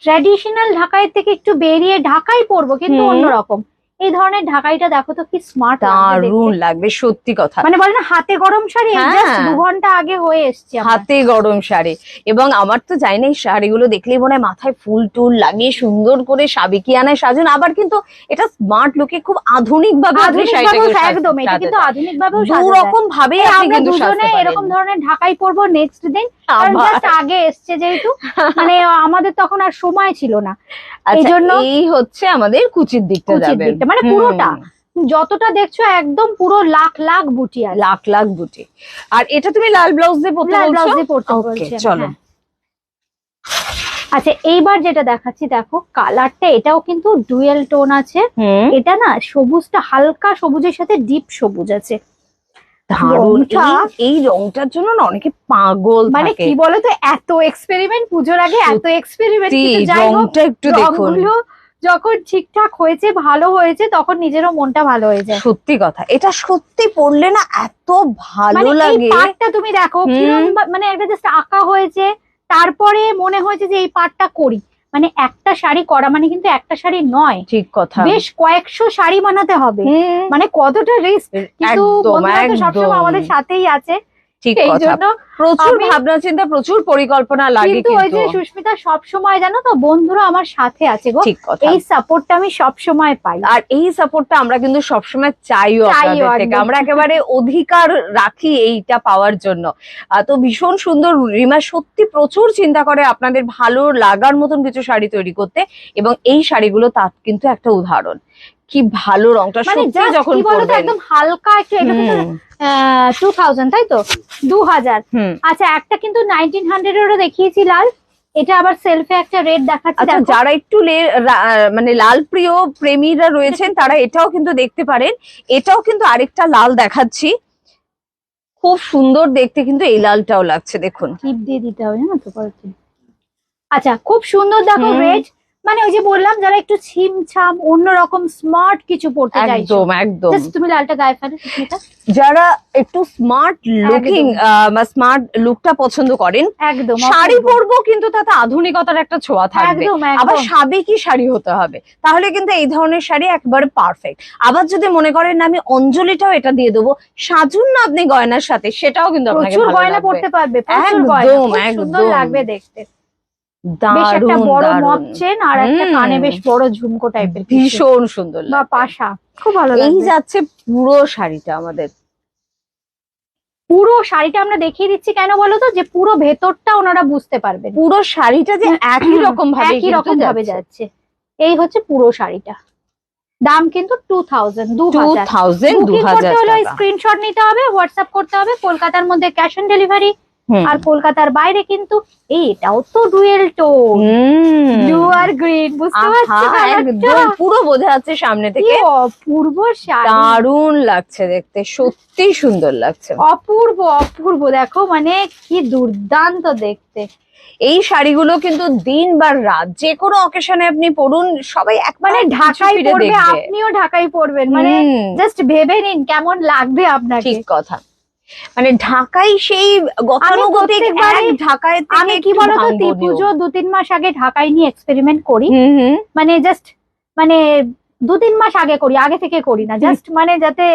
ট্র্যাডিশনাল ঢাকাইয়ের থেকে একটু বেরিয়ে ঢাকাই পরবো কিন্তু অন্যরকম, এই ধরনের ঢাকাইটা দেখো তো কি স্মার্ট, দারুণ লাগবে সত্যি কথা। মানে বলে না হাতে গরম শাড়ি, হ্যাঁ। জাস্ট 2 ঘন্টা আগে হয়ে এসছে আমার। হাতে গরম শাড়ি, এবং আমার তো জানি না এই শাড়িগুলো দেখলেই মনে হয় মাথায় ফুল টুল লাগিয়ে সুন্দর করে সাবেকিয়ানায় সাজুন, আবার কিন্তু এটা স্মার্ট লুকে খুব আধুনিক ভাবে আপনি শাড়িটাকে একদম, এটা কিন্তু আধুনিক ভাবেও দু রকম ভাবে আপনি আমরা কিন্তু দুজনে সাজতে পারেন। এরকম ধরনের ঢাকাই পরবো নেক্সট দিন, কারণ আবার। জাস্ট আগে এসছে যেহেতু, মানে আমাদের তখন আর সময় ছিল না। আচ্ছা, এইজন্য এই হচ্ছে আমাদের কুচির দিকটা কুচির যাবে, দিকটা, মানে পুরোটা যতটা দেখছো একদম পুরো লাখ লাখ বুটি আছে, লাখ লাখ বুটি। আর এটা তুমি লাল ব্লাউজ দিয়ে পরতে লাল বলছো? ব্লাউজ দিয়ে পরতে Okay, বলছি আমি, চলো। হ্যাঁ। আচ্ছা এইবার যেটা দেখাচ্ছি দেখো কালারটা, এটাও কিন্তু ডুয়েল টোন আছে, এটা না সবুজটা হালকা সবুজের সাথে ডিপ সবুজ আছে, দারুণ। রংটা- এই রংটার জন্য না অনেকে পাগল মানে থাকে। কি বলতো এত এক্সপেরিমেন্ট পুজোর আগে, এত এক্সপেরিমেন্ট, সত্যি, কিন্তু যাই হোক রংটা একটু দেখুন। রংগুলো যখন ঠিকঠাক হয়েছে, ভালো হয়েছে, তখন নিজেরও মনটা ভালো হয়ে যায়। সত্যি কথা, এটা সত্যি পড়লে না এত ভালো মানে এই লাগে। পাটটা তুমি দেখো কিরম মানে একটা জাস্ট আঁকা হয়েছে, তারপরে মনে হয়েছে যে এই পাটটা করি, মানে একটা শাড়ি করা মানে কিন্তু একটা শাড়ি নয়, ঠিক কথা। বেশ কয়েকশো শাড়ি বানাতে হবে, মানে কতটা রিস্ক, কিন্তু একদম, বন্ধুরা তো সবসময় একদম। আমাদের সাথেই আছে, ঠিক এই কথা। জন্য প্রচুর আমি- ভাবনা চিন্তা, প্রচুর পরিকল্পনা লাগে কিন্তু ওই যে কিন্তু। সুস্মিতা সব সময় জানো তো বন্ধুরা আমার সাথে আছে গো, ঠিক কথা। এই সাপোর্টটা আমি সব সময় পাই। আর এই সাপোর্টটা আমরা কিন্তু সবসময় চাইও আপনাদের থেকে, একদম। আমরা একেবারে অধিকার রাখি এইটা পাওয়ার জন্য। তো ভীষণ সুন্দর, রিমা সত্যি প্রচুর চিন্তা করে আপনাদের ভালো লাগার মতন কিছু শাড়ি তৈরি করতে, এবং এই শাড়িগুলো তার কিন্তু একটা উদাহরণ। কি ভালো রংটা, মানে সত্যি just যখন কি বলতো পরবেন। একদম হালকা একটু, এটা কিন্তু 2000 তাই তো, 2000। হুম। আচ্ছা একটা কিন্তু 1900 এরও দেখিয়েছি লাল, এটা আবার সেলফে একটা রেড দেখাচ্ছি আচ্ছা দেখো। যারা একটু মানে লাল প্রিয় প্রেমীরা রয়েছেন তারা এটাও কিন্তু দেখতে পারেন। এটাও কিন্তু আরেকটা লাল দেখাচ্ছি, খুব সুন্দর দেখতে কিন্তু এই লালটাও লাগছে, দেখুন। ক্লিপ দিয়ে দিতে হবে না তো পরে। আচ্ছা খুব সুন্দর দেখো হুম। রেড, মানে ওই যে বললাম যারা একটু ছিমছাম অন্যরকম স্মার্ট কিছু পড়তে চাইছো, একদম একদম। জাস্ট তুমি লালটা গায়ে ফেলে সুস্মিতা। যারা একটু স্মার্ট লুকিং বা স্মার্ট লুকটা পছন্দ করেন, একদম শাড়ি অপূর্ব। পরবো কিন্তু তাতে আধুনিকতার একটা ছোঁয়া থাকবে। একদম আবার একদম সাবেকি শাড়ি হতে হবে, তাহলে কিন্তু এই ধরনের শাড়ি একবারে পারফেক্ট। আবার যদি মনে করেন না আমি অঞ্জলিটাও এটা দিয়ে দেবো, সাজুন না আপনি গয়নার সাথে, সেটাও কিন্তু আপনাকে প্রচুর ভালো গয়না লাগবে। পড়তে পারবে, প্রচুর একদম, গয়না, খুব সুন্দর একদম। লাগবে দেখতে। বেশ একটা দারুণ বড় দারুণ, মপ চেন আর একটা কানে বেশ বড় ঝুমকো টাইপের ভীষণ সুন্দর বা লাগবে। পাশা, খুব ভালো এই লাগবে। যাচ্ছে পুরো শাড়িটা আমাদের। পুরো শাড়িটা আমরা দেখিয়ে দিচ্ছি কেন বলো তো, যে পুরো ভেতরটা ওনারা বুঝতে পারবেন, পুরো শাড়িটা যে একই রকম ভাবে একই রকম ভাবে যাচ্ছে। এই হচ্ছে পুরো শাড়িটা, দাম কিন্তু 2000 2000 বুকিং করতে হলে টাকা। স্ক্রিনশট নিতে হবে, হোয়াটসঅ্যাপ করতে হবে, কলকাতার মধ্যে ক্যাশ অন ডেলিভারি, হুম। আর কলকাতার বাইরে কিন্তু এটাও তো ডুয়েল টোন, ব্লু আর গ্রিন, বুঝতে পারছো আহা, কালারটা? একদম পুরো বোঝা যাচ্ছে সামনে কি থেকে। অপূর্ব শাড়ি, দারুণ লাগছে দেখতে, সত্যি সুন্দর লাগছে। অপূর্ব অপূর্ব, দেখো মানে কি দুর্দান্ত দেখতে। এই শাড়িগুলো কিন্তু দিন বা রাত যে কোনো অকেশনে আপনি পরুন, সবাই এক মানে ঢাকাই ফিরে পড়বে, দেখবে। আপনিও ঢাকাই পড়বেন, মানে জাস্ট ভেবে নিন কেমন লাগবে আপনাকে। ঠিক কথা, মানে ঢাকাই সেই গতানুগতিক প্রত্যেকবারই এক ঢাকায় থেকে আমি কি একটু বলতো ভাঙ্গনীয়। পুজো 2-3 মাস আগে ঢাকায় নিয়ে এক্সপেরিমেন্ট করি, হুম হুম। মানে জাস্ট মানে 2-3 মাস আগে করি, আগে থেকে করি না, জাস্ট মানে যাতে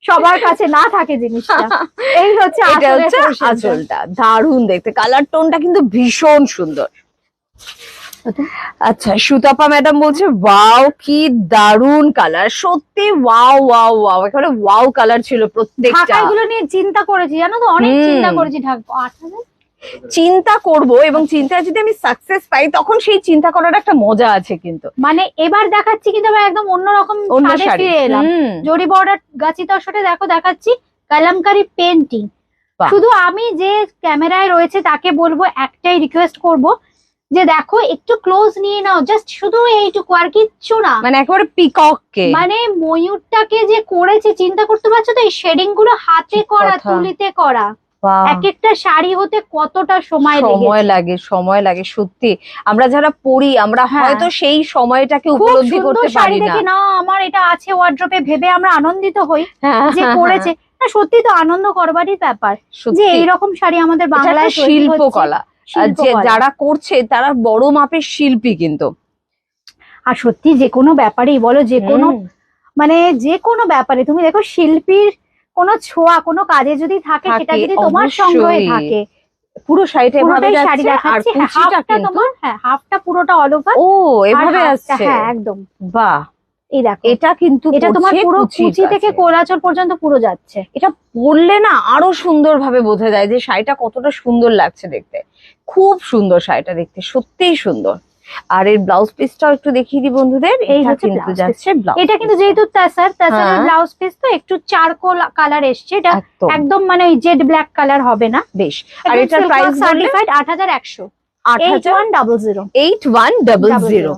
সবার কাছে না থাকে জিনিসটা। এই হচ্ছে এটা আসলে হচ্ছে portion টা। আঁচলটা, দারুণ দেখতে, কালার টোনটা কিন্তু ভীষণ সুন্দর। আচ্ছা সুতাপা ম্যাডাম বলছে ওয়াও কি দারুণ কালার, সত্যি ওয়াও ওয়াও ওয়াও, একেবারে ওয়াও কালার ছিল প্রত্যেকটা। ঢাকাইগুলো নিয়ে চিন্তা করেছি জানো তো, অনেক চিন্তা করেছি। ঢাকা 8000 চিন্তা করব এবং চিন্তায় যদি আমি সাকসেস পাই তখন সেই চিন্তা করার একটা মজা আছে কিন্তু। মানে এবার দেখাচ্ছি কিন্তু আমি একদম অন্যরকম অন্য স্বাদে শাড়ি। ফিরে এলাম। জরি বর্ডার গাছি তসরে দেখো দেখাচ্ছি কালামকারী পেন্টিং। বাহ। শুধু আমি যে ক্যামেরায় রয়েছে তাকে বলবো, একটাই রিকোয়েস্ট করব যে দেখো একটু ক্লোজ নিয়ে নাও, জাস্ট শুধু এইটুকু আর কিচ্ছু না। মানে একেবারে পিকক কে, মানে ময়ূরটাকে যে করেছে চিন্তা করতে পারছো তো, এই শেডিং গুলো হাতে ঠিক করা, কথা। তুলিতে করা। বাহ। এক একটা শাড়ি হতে কতটা সময় সময় লাগে সত্যি। আমরা যারা পড়ি আমরা হ্যাঁ। হয়তো সেই সময়টাকে খুব উপলব্ধি সুন্দর করতে শাড়ি পারি না। দেখে না আমার এটা আছে ওয়ার্ড্রপে ভেবে আমরা আনন্দিত হই হ্যাঁ, যে হ্যাঁ, করেছে। না সত্যি তো আনন্দ করবারই ব্যাপার যে সত্যি। এইরকম শাড়ি আমাদের এটা একটা বাংলায় তৈরি শিল্পকলা। হচ্ছে, আর শিল্পকলা। যারা করছে তারা বড় মাপের শিল্পী কিন্তু। আর সত্যি যে কোনো ব্যাপারেই বলো, যে কোনো মানে যে কোনো ব্যাপারে তুমি দেখো শিল্পীর কোনো ছোঁয়া কোনো কাজে যদি থাকে, সেটা থাকে, যদি তোমার অবশ্যই। সংগ্রহে থাকে। পুরো শাড়িটা এভাবে পুরোটাই শাড়ি যাচ্ছে আর দেখাচ্ছি, কুচিটা হাফটা কিন্তু তোমার, হ্যাঁ হাফটা পুরোটা অল ওভার। ও এভাবে আসছে। হ্যাঁ একদম। বাহ, এই দেখো এটা কিন্তু এটা তোমার পড়ছে পুরো কুচির কুচি থেকে কাছে। কোলাচল পর্যন্ত পুরো যাচ্ছে। এটা পরলে না আরো সুন্দর ভাবে বোঝা যায় যে শাড়িটা কতটা সুন্দর লাগছে দেখতে। খুব সুন্দর শাড়িটা দেখতে, সত্যিই সুন্দর। আর এর ব্লাউজ পিসটাও একটু দেখিয়ে দিই বন্ধুদের। এই এটা হচ্ছে কিন্তু blouse যাচ্ছে ব্লাউজ। এটা কিন্তু যেহেতু তাসারের হ্যাঁ। ব্লাউজ পিস তো একটু চারকোল কালার এসছে, এটা একদম একদম মানে ওই জেড ব্ল্যাক কালার হবে না। বেশ। আর এটার প্রাইস সার্টিফাইড 8100, 8100, 8100। 8100।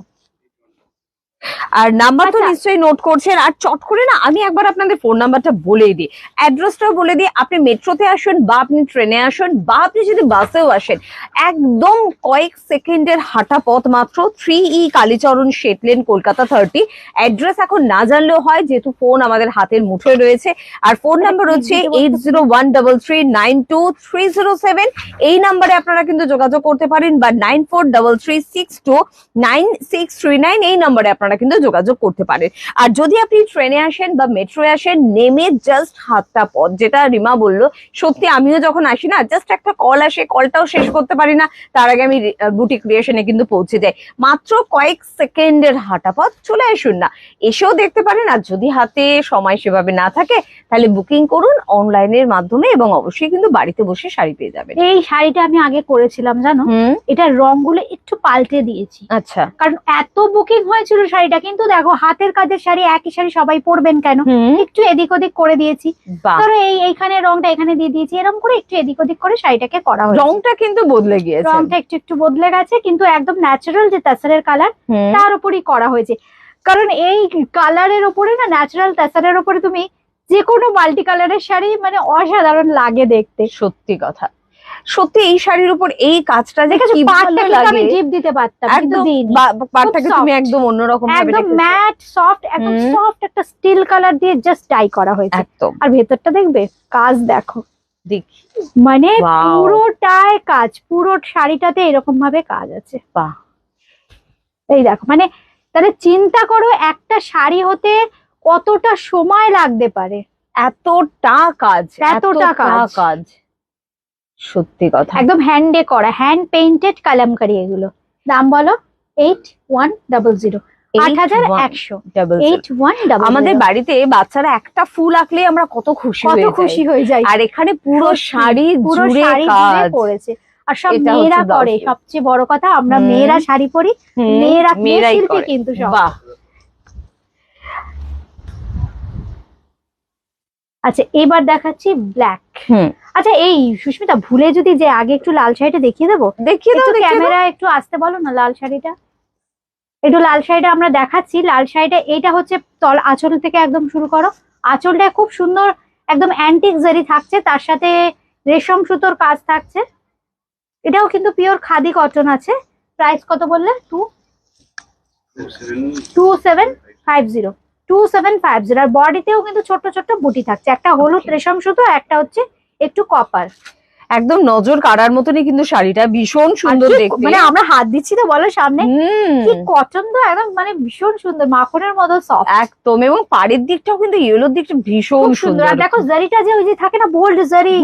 আর নাম্বার তো আচ্ছা। নিশ্চয়ই নোট করছেন। আর চট করে না আমি একবার আপনাদের ফোন নাম্বারটা বলেই দিই, অ্যাড্রেসটাও বলে দিই। আপনি মেট্রোতে আসুন বা আপনি ট্রেনে আসুন বা আপনি যদি বাসেও আসেন, একদম কয়েক সেকেন্ডের হাঁটা পথ মাত্র। 3E কালীচরণ শেটলেন, কলকাতা 30। অ্যাড্রেস এখন না জানলেও হয় যেহেতু ফোন আমাদের হাতের মুঠোয় রয়েছে। আর ফোন নাম্বার হচ্ছে 8013323307। এই নাম্বারে আপনারা কিন্তু যোগাযোগ করতে পারেন, বা 9433629639 এই নাম্বারে আপনারা কিন্তু যোগাযোগ করতে পারেন। আর যদি আপনি ট্রেনে আসেন বা মেট্রোয় আসেন, নেমে জাস্ট হাতটা পথ, যেটা রিমা বললো, সত্যি আমিও যখন আসি না জাস্ট একটা কল আসে, কলটাও শেষ করতে পারি না, তার আগে আমি বুটি ক্রিয়েশনে কিন্তু পৌঁছে যাই। মাত্র কয়েক সেকেন্ডের হাঁটা পথ, চলে আসুন না, এসেও দেখতে পারেন। আর যদি হাতে সময় সেভাবে না থাকে তাহলে বুকিং করুন অনলাইনের মাধ্যমে, এবং অবশ্যই কিন্তু বাড়িতে বসে শাড়ি পেয়ে যাবেন। এই শাড়িটা আমি আগে করেছিলাম জানো, এটার রংগুলো একটু পাল্টে দিয়েছি। আচ্ছা। কারণ এত বুকিং হয়েছিল শাড়িটা, কিন্তু দেখো হাতের কাজের শাড়ি, একই শাড়ি সবাই পরবেন কেন, একটু এদিক ওদিক করে দিয়েছি। ধরো এইখানে রংটা এখানে দিয়ে দিয়েছি, এরকম করে একটু এদিক ওদিক করে শাড়িটাকে করা হয়েছে। রংটা কিন্তু বদলে গিয়েছে, রংটা একটু একটু বদলে গেছে, কিন্তু একদম ন্যাচারাল যে তাসারের কালার তার উপরই করা হয়েছে। কারণ এই কালারের উপরে না, ন্যাচারাল তাসারের উপরে তুমি যে কোনো মাল্টি কালারের শাড়ি মানে অসাধারণ লাগে দেখতে। সত্যি কথা, সত্যি এই শাড়ির উপর এই কাজটা যে দেখেছো, কি ভালো পাড়টা কিন্তু লাগে। আমি জিপ দিতে পারতাম কিন্তু একদম দিইনি। পাড়টাকে তুমি একদম অন্যরকম ভাবে একদম রেখেছো। ম্যাট সফট, একদম সফট একটা স্টিল কালার দিয়ে জাস্ট ডাই করা হয়েছে। একদম। আর ভেতরটা দেখবে কাজ দেখো, দেখি মানে Wow. পুরোটায় কাজ, পুরো শাড়িটাতে এরকম ভাবে কাজ আছে। বাহ। এই দেখো, মানে তাহলে চিন্তা করো একটা শাড়ি হতে কতটা সময় লাগতে পারে। এতটা কাজ, এতটা কাজ। সত্যি কথা। একদম হ্যান্ডে করা, হ্যান্ড পেইন্টেড কালামকারী এগুলো। দাম বলো 8100, 8100। 8100। আমাদের বাড়িতে বাচ্চারা একটা ফুল আঁকলে আমরা কত খুশি হয়ে যাই। আর এখানে পুরো শাড়ি পুরো জুড়ে শাড়ি জুড়ে কাজ করেছে। আর সব এটা মেয়েরা হচ্ছে করে, blouse piece। সবচেয়ে বড় কথা আমরা মেয়েরা শাড়ি পরি, মেয়েরা মেয়েরাই শিল্পী করে। কিন্তু সব। বাহ। আচ্ছা এবার দেখাচ্ছি ব্ল্যাক। আচ্ছা এই সুস্মিতা, ভুলে যদি যে আগে একটু লাল শাড়িটা দেখিয়ে দেবো, দেখিয়ে দাও, একটু ক্যামেরা একটু আসতে বলো না লাল শাড়িটা। একটু লাল শাড়িটা আমরা দেখাচ্ছি। লাল শাড়িটা এইটা হচ্ছে আঁচল থেকে একদম শুরু করো। আঁচলটা খুব সুন্দর, একদম অ্যান্টিক জারি থাকছে, তার সাথে রেশম সুতোর কাজ থাকছে। এটাও কিন্তু পিওর খাদি কটন আছে। প্রাইস কত বললে? 2750। 2750। আর বডিতেও কিন্তু ছোট ছোট বুটি থাকছে, একটা হলুদ রেশম সুতো, একটা হচ্ছে একটু কপার। একদম নজর কাড়ার মতনই কিন্তু শাড়িটা, ভীষণ সুন্দর দেখতে। মানে আমরা হাত দিচ্ছি তো বলো সামনে, কি কটন তো একদম মানে ভীষণ সুন্দর, মাখনের মতো সফট একদম। এবং পাড়ের দিকটাও কিন্তু ইয়েলোর দিকটা ভীষণ সুন্দর। আর দেখো জারিটা যে ওই যে থাকে না বোল্ড জারি,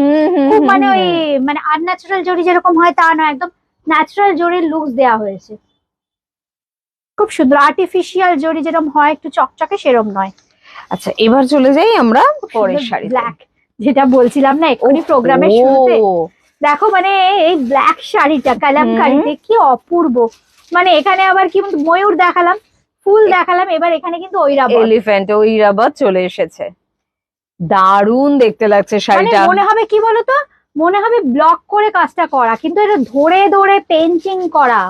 খুব মানে ওই মানে আনন্যাচারাল জরি যেরকম হয় তা নয়, একদম ন্যাচারাল জরির লুকস দেওয়া হয়েছে। খুব সুন্দর, আর্টিফিশিয়াল জরি যেরকম হয় একটু চকচকে সেরকম নয়। আচ্ছা এবার চলে যাই আমরা পরের শাড়ি, ব্ল্যাক, যেটা বলছিলাম না এক্ষুনি প্রোগ্রামের শুরুতে, দেখো মানে এই ব্ল্যাক শাড়িটা কালামকারীতে কি অপূর্ব, মানে এখানে আবার কি ময়ূর দেখালাম, ফুল দেখালাম, এবার এখানে কিন্তু ঐরাবত। এলিফ্যান্ট ঐরাবত চলে এসেছে, দারুণ দেখতে লাগছে মানে শাড়িটা। মনে হবে কি বলতো, মনে হবে ব্লক করে কাজটা করা, কিন্তু এটা ধরে ধরে পেন্টিং করা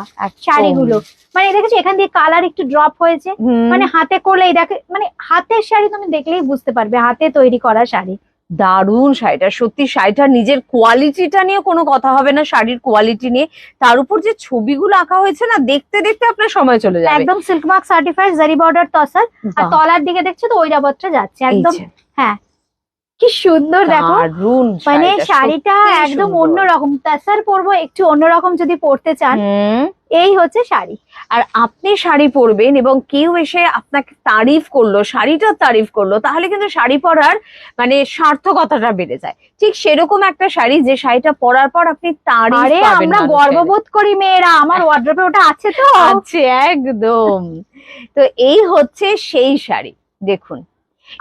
শাড়িগুলো। মানে দেখেছি এখান দিয়ে কালার একটু ড্রপ হয়েছে, মানে হাতে করলে দেখে, মানে হাতের শাড়ি তুমি দেখলেই বুঝতে পারবে হাতে তৈরি করা শাড়ি। দারুণ শাড়িটা, সত্যি শাড়িটার নিজের কোয়ালিটিটা নিয়ে কোনো কথা হবে না, শাড়ির কোয়ালিটি নিয়ে। তার উপর যে ছবিগুলো আঁকা হয়েছে না, দেখতে দেখতে আপনার সময় চলে যাবে। একদম সিল্ক মার্ক সার্টিফাইড জারি বর্ডার তসর, আর তলার দিকে দেখছো তো ঐরাবতটা যাচ্ছে একদম। হ্যাঁ কি সুন্দর দেখো, দারুণ মানে শাড়িটা একদম অন্যরকম। তাসার পরবো একটু অন্যরকম যদি পরতে চান, এই হচ্ছে শাড়ি। আর আপনি শাড়ি পরবেন এবং কেউ এসে আপনাকে তারিফ করলো, শাড়িটার তারিফ করলো, তাহলে কিন্তু শাড়ি পরার মানে সার্থকতাটা বেড়ে যায়। ঠিক সেরকম একটা শাড়ি, যে শাড়িটা পরার পর আপনি তারিফ পাবেন। আমরা গর্ববোধ করি মেয়েরা, আমার ওয়ার্ড্রোবে ওটা আছে তো। আছে একদম। তো এই হচ্ছে সেই শাড়ি, দেখুন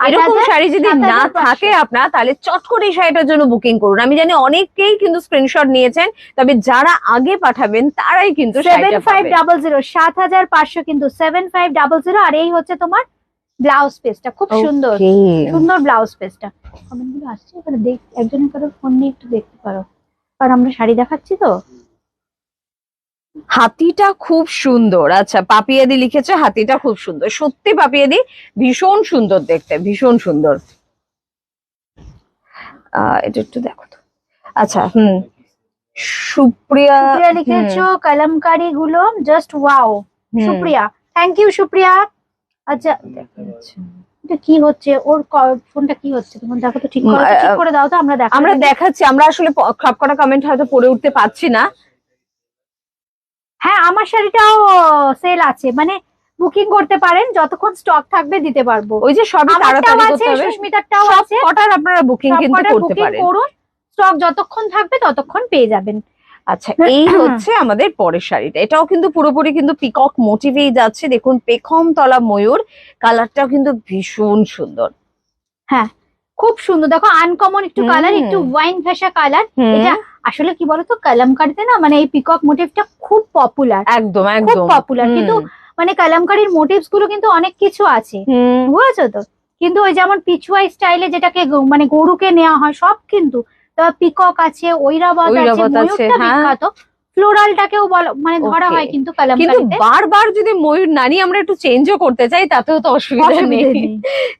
এরকম শাড়ি যদি না থাকে আপনার, তাহলে চট করে এই শাড়িটার জন্য বুকিং করুন। আমি জানি অনেকেই কিন্তু স্ক্রিনশট নিয়েছেন, তবে যারা আগে পাঠাবেন তারাই কিন্তু 7500 7500 কিন্তু 7500। আর এই হচ্ছে তোমার ব্লাউজ পিসটা, খুব সুন্দর সুন্দর ব্লাউজ পিসটা। কমেন্ট গুলো আসছে এখানে, দেখ একজনের কারো ফোন নিয়ে একটু দেখতে পারো, কারণ আমরা শাড়ি দেখাচ্ছি তো। হাতিটা খুব সুন্দর। আচ্ছা, পাপিয়াদি লিখেছে হাতিটা খুব সুন্দর। সত্যি পাপিয়াদি ভীষণ সুন্দর দেখতে, ভীষণ সুন্দর। এটা একটু দেখো তো। আচ্ছা, সুপ্রিয়া লিখেছো কালামকারী গুলো just wow. Supriya, thank you Supriya. আচ্ছা এটা কি হচ্ছে, ওর ফোনটা কি হচ্ছে তোমার দেখো তো, ঠিক করে দাও তো। আমরা দেখাচ্ছি, আমরা আসলে সব কটা কমেন্ট হয়তো পড়ে উঠতে পারছি না। হ্যাঁ আমার শাড়িটাও সেল আছে, মানে বুকিং করতে পারেন, যতক্ষণ স্টক থাকবে দিতে পারবো। ওই যে সবই তাড়াতাড়ি করতে হবে, সুস্মিতারটাও আছে, কটার আপনারা বুকিং কিন্তু করতে পারেন। করুন, স্টক যতক্ষণ থাকবে ততক্ষণ পেয়ে যাবেন। আচ্ছা, এই হচ্ছে আমাদের পরের শাড়িটা। এটাও কিন্তু পুরোপুরি কিন্তু পিকক মোটিভেই যাচ্ছে। দেখুন পেখম তলা ময়ূর, কালারটাও কিন্তু ভীষণ সুন্দর। হ্যাঁ খুব সুন্দর, দেখো আনকমন একটু কালার, একটু ওয়াইন ফেশা কালার। এটা আসলে কি বলতো, কালামকারীতে না মানে এই পিকক মোটিভটা খুব পপুলার, একদম খুব পপুলার। কিন্তু মানে কালামকারীর মোটিভস গুলো কিন্তু অনেক কিছু আছে, বুঝেছো তো। কিন্তু ওই যেমন পিছুয়াই স্টাইলে যেটাকে মানে গরুকে নেওয়া হয়, সব কিন্তু পিকক আছে, ঐরাবত আছে, ময়ূরটা বিখ্যাত, ফ্লোরালটাকেও মানে ধরা হয় কিন্তু কালামকারীতে। বারবার যদি ময়ূর না নিয়ে আমরা একটু চেঞ্জও করতে চাই, তাতেও তো অসুবিধা নেই।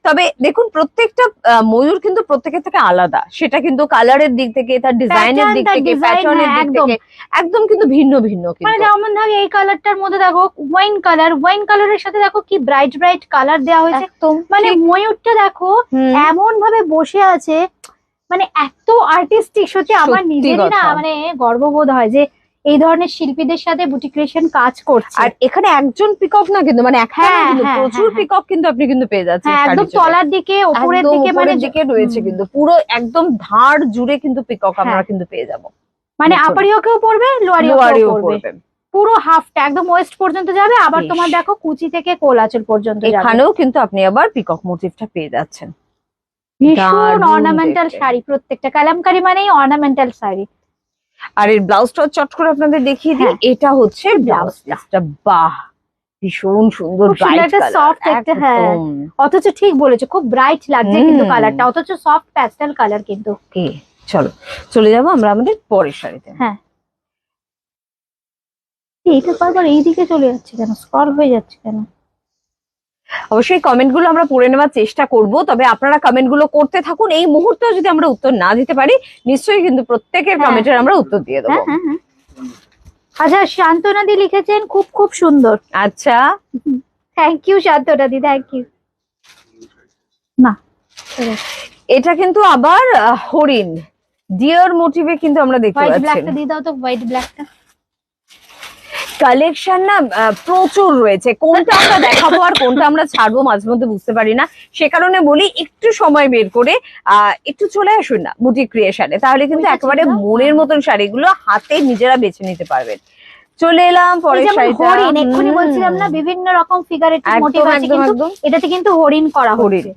তবে দেখুন প্রত্যেকটা ময়ূর কিন্তু প্রত্যেকের থেকে আলাদা, সেটা কিন্তু কালারের দিক থেকে, তার ডিজাইনের দিক থেকে, প্যাটার্নের দিক থেকে একদম কিন্তু ভিন্ন ভিন্ন। মানে যেমন থাকে এই কালারটার মধ্যে দেখো ওয়াইন কালার, ওয়াইন কালারের সাথে দেখো কি ব্রাইট ব্রাইট কালার দেওয়া হয়েছে। মানে ময়ূরটা দেখো এমন ভাবে বসে আছে, মানে এত আর্টিস্টিক। সত্যি আমার নিজেরই না মানে গর্ববোধ হয় যে এই ধরনের শিল্পীদের সাথে বুটিক ক্রিয়েশন কাজ করছে। আর এখানে একজন পিকক না কিন্তু, মানে প্রচুর পিকক কিন্তু আপনি কিন্তু পেয়ে যাচ্ছেন। একদম তলার দিকে, উপরের দিকে, মানে দিকে রয়েছে কিন্তু পুরো একদম ধার জুড়ে কিন্তু পিকক আমরা কিন্তু পেয়ে যাবো। মানে আপারিওকেও পড়বে, লোয়ারিও পড়বে, পুরো হাফটা একদম ওয়েস্ট পর্যন্ত যাবে। আবার তোমার দেখো কুচি থেকে কোল আঁচল পর্যন্ত যাবে। এখানেও কিন্তু আপনি আবার পিকক মোটিভটা পেয়ে যাচ্ছেন। ভীষণ অর্নামেন্টাল শাড়ি, প্রত্যেকটা কালামকারী মানেই অর্নামেন্টাল শাড়ি। আর এর ব্লাউজটা চট করে আপনাদের দেখিয়ে দিই। এটা হচ্ছে ব্লাউজটা, বাহ ভীষণ সুন্দর, সফট একটা। হ্যাঁ অথচ ঠিক বলেছো, খুব ব্রাইট লাগছে কিন্তু কালারটা, অথচ সফট প্যাস্টেল কালার কিন্তু। চলো চলে যাবো আমরা আমাদের পরের শাড়িতে। হ্যাঁ এইটা বারবার এইদিকে চলে যাচ্ছে কেন, স্ক্রল হয়ে যাচ্ছে কেন? অবশ্যই কমেন্ট গুলো আমরা পড়ে নেওয়ার চেষ্টা করব, তবে আপনারা কমেন্ট গুলো করতে থাকুন। এই মুহূর্তে যদি আমরা উত্তর না দিতে পারি, নিশ্চয়ই কিন্তু প্রত্যেকের কমেন্টের আমরা উত্তর দিয়ে দেবো। আচ্ছা শান্তনাদি লিখেছেন খুব খুব সুন্দর। আচ্ছা থ্যাংক ইউ শান্তনাদি, থ্যাংক ইউ। না এটা কিন্তু আবার হরিণ ডিয়ার মোটিভে কিন্তু আমরা দেখতে পাচ্ছি। হোয়াইট ব্ল্যাকটা দিয়ে দাও তো, হোয়াইট ব্ল্যাকটা। কালেকশন না প্রচুর রয়েছে, কোনটা আমরা দেখাবো আর কোনটা আমরা ছাড়বো মাঝে মধ্যে বুঝতে পারি না। সে কারণে বলি একটু সময় বের করে একটু চলে আসুন না বুটিক ক্রিয়েশনে, তাহলে কিন্তু একেবারে মনের মতন শাড়িগুলো হাতে নিজেরা বেছে নিতে পারবেন। চলে এলাম পরের শাড়িটা। হরিণ এক্ষুনি বলছিলাম না, বিভিন্ন রকম ফিগারেটিভ মোটিভ আছে, কিন্তু এটাতে কিন্তু হরিণ করা হচ্ছে।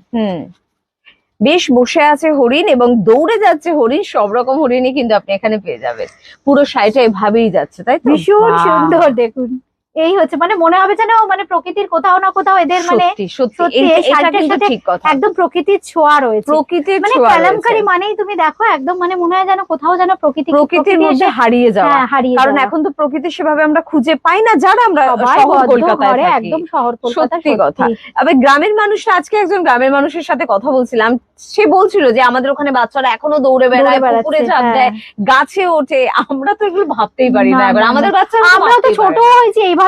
বেশ বসে আছে হরিণ এবং দৌড়ে যাচ্ছে হরিণ, সব রকম হরিণই কিন্তু আপনি এখানে পেয়ে যাবেন। পুরো শাড়িটা এভাবেই যাচ্ছে, তাই তো? ভীষণ বাহ! সুন্দর দেখুন। এই হচ্ছে মানে মনে হবে যেন মানে প্রকৃতির কোথাও না কোথাও এদের মানে সত্যি সত্যি সত্যি এটা এই শাড়িটার কিন্তু সাথে ঠিক কথা। একদম প্রকৃতির ছোঁয়া রয়েছে। প্রকৃতির মানে ছোঁয়া কালামকারী রয়েছে। মানেই তুমি দেখো একদম মানে মনে হয় যেন কোথাও যেন প্রকৃতির প্রকৃতি মধ্যে এসে হারিয়ে যাওয়া। হ্যাঁ হারিয়ে কারণ যাওয়া। এখন তো প্রকৃতি সেভাবে আমরা খুঁজে পাই না, যারা আমরা সবাই শহর বদ্ধ কলকাতায় ঘরে, থাকি। একদম শহর কলকাতা, সত্যি কথা। আবার গ্রামের মানুষরা, আজকে একজন গ্রামের মানুষের সাথে কথা বলছিলাম, সে বলছিল যে আমাদের ওখানে বাচ্চারা এখনো দৌড়ে বেড়ায়, পুকুরে ঝাঁপ দেয়, গাছে ওঠে। আমরা তো এগুলো ভাবতেই পারি না। এবার আমাদের বাচ্চারা আমরা তো ছোট হয়েছি এইভাবেই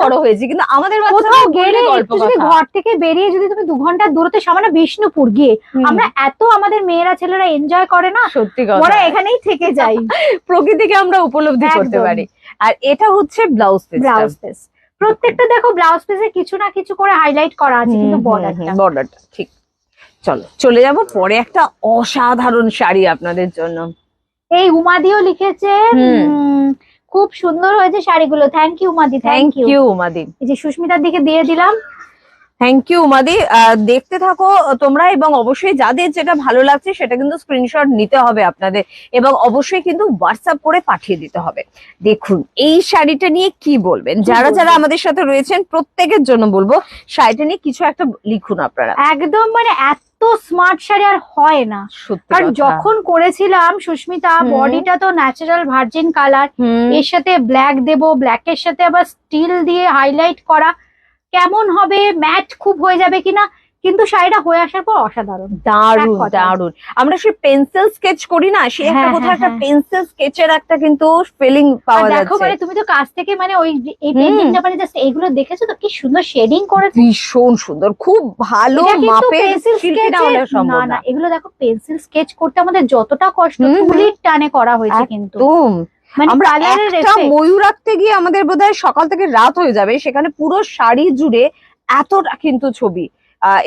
বড় হয়েছি, কিন্তু আমাদের বাচ্চারা কোথাও গেলে গল্প একটু যদি ঘর থেকে বেরিয়ে যদি তুমি 2 ঘন্টার দূরত্বে সামান্য বিষ্ণুপুর গিয়ে আমরা এত আমাদের মেয়েরা ছেলেরা এনজয় করে না, সত্যি কথা, ওরা এখানেই থেকে যাই। প্রকৃতিকে আমরা উপলব্ধি করতে পারি। আর এটা হচ্ছে ব্লাউজ পিস। প্রত্যেকটা দেখো ব্লাউজ পিসে কিছু না কিছু করে হাইলাইট করা আছে, কিন্তু বর্ডারটা ঠিক। চলো চলে যাব পরে একটা অসাধারণ শাড়ি আপনাদের জন্য। এই উমাদিও লিখেছে খুব সুন্দর হয়েছে শাড়িগুলো। থ্যাংক ইউ উমাদি, থ্যাংক ইউ উমাদি। এই যে সুস্মিতার দিকে দিয়ে দিলাম। থ্যাংক ইউ উমাদি। দেখতে থাকো তোমরা, এবং অবশ্যই যাদের যেটা ভালো লাগছে সেটা কিন্তু স্ক্রিনশট নিতে হবে আপনাদের, এবং অবশ্যই কিন্তু হোয়াটসঅ্যাপ করে পাঠিয়ে দিতে হবে। দেখুন এই শাড়িটা নিয়ে কি বলবেন, যারা যারা আমাদের সাথে রয়েছেন প্রত্যেকের জন্য বলবো শাড়িটা নিয়ে কিছু একটা লিখুন আপনারা। একদম মানে এত স্মার্ট শাড়ি আর হয় না, কারণ যখন করেছিলাম সুস্মিতা বডিটা তো ন্যাচারাল ভার্জিন কালার, এর সাথে ব্ল্যাক দেবো, ব্ল্যাকের সাথে আবার স্টিল দিয়ে হাইলাইট করা, কেমন হবে, ম্যাট খুব হয়ে যাবে কিনা, কিন্তু শাড়িটা হয়ে আসার পর অসাধারণ, দারুণ দারুণ। আমরা সেই পেন্সিল স্কেচ করি না, সেই একটা কোথাও একটা পেন্সিল স্কেচের একটা কিন্তু ফিলিং পাওয়া যাচ্ছে। দেখো মানে তুমি তো কাছ থেকে মানে ওই এই পেন্টিংটা মানে জাস্ট এইগুলো দেখেছো তো, কি সুন্দর শেডিং করেছে, ভীষণ সুন্দর, খুব ভালো মাপের শিল্পীরা হলে সম্ভব না। এগুলো দেখো পেন্সিল স্কেচ করতে আমাদের যতটা কষ্ট তুলির টানে করা হয়েছে, কিন্তু মানে আমরা একটা ময়ূর আঁকতে গিয়ে আমাদের বোধহয় সকাল থেকে রাত হয়ে যাবে, সেখানে পুরো শাড়ি জুড়ে এতটা কিন্তু ছবি,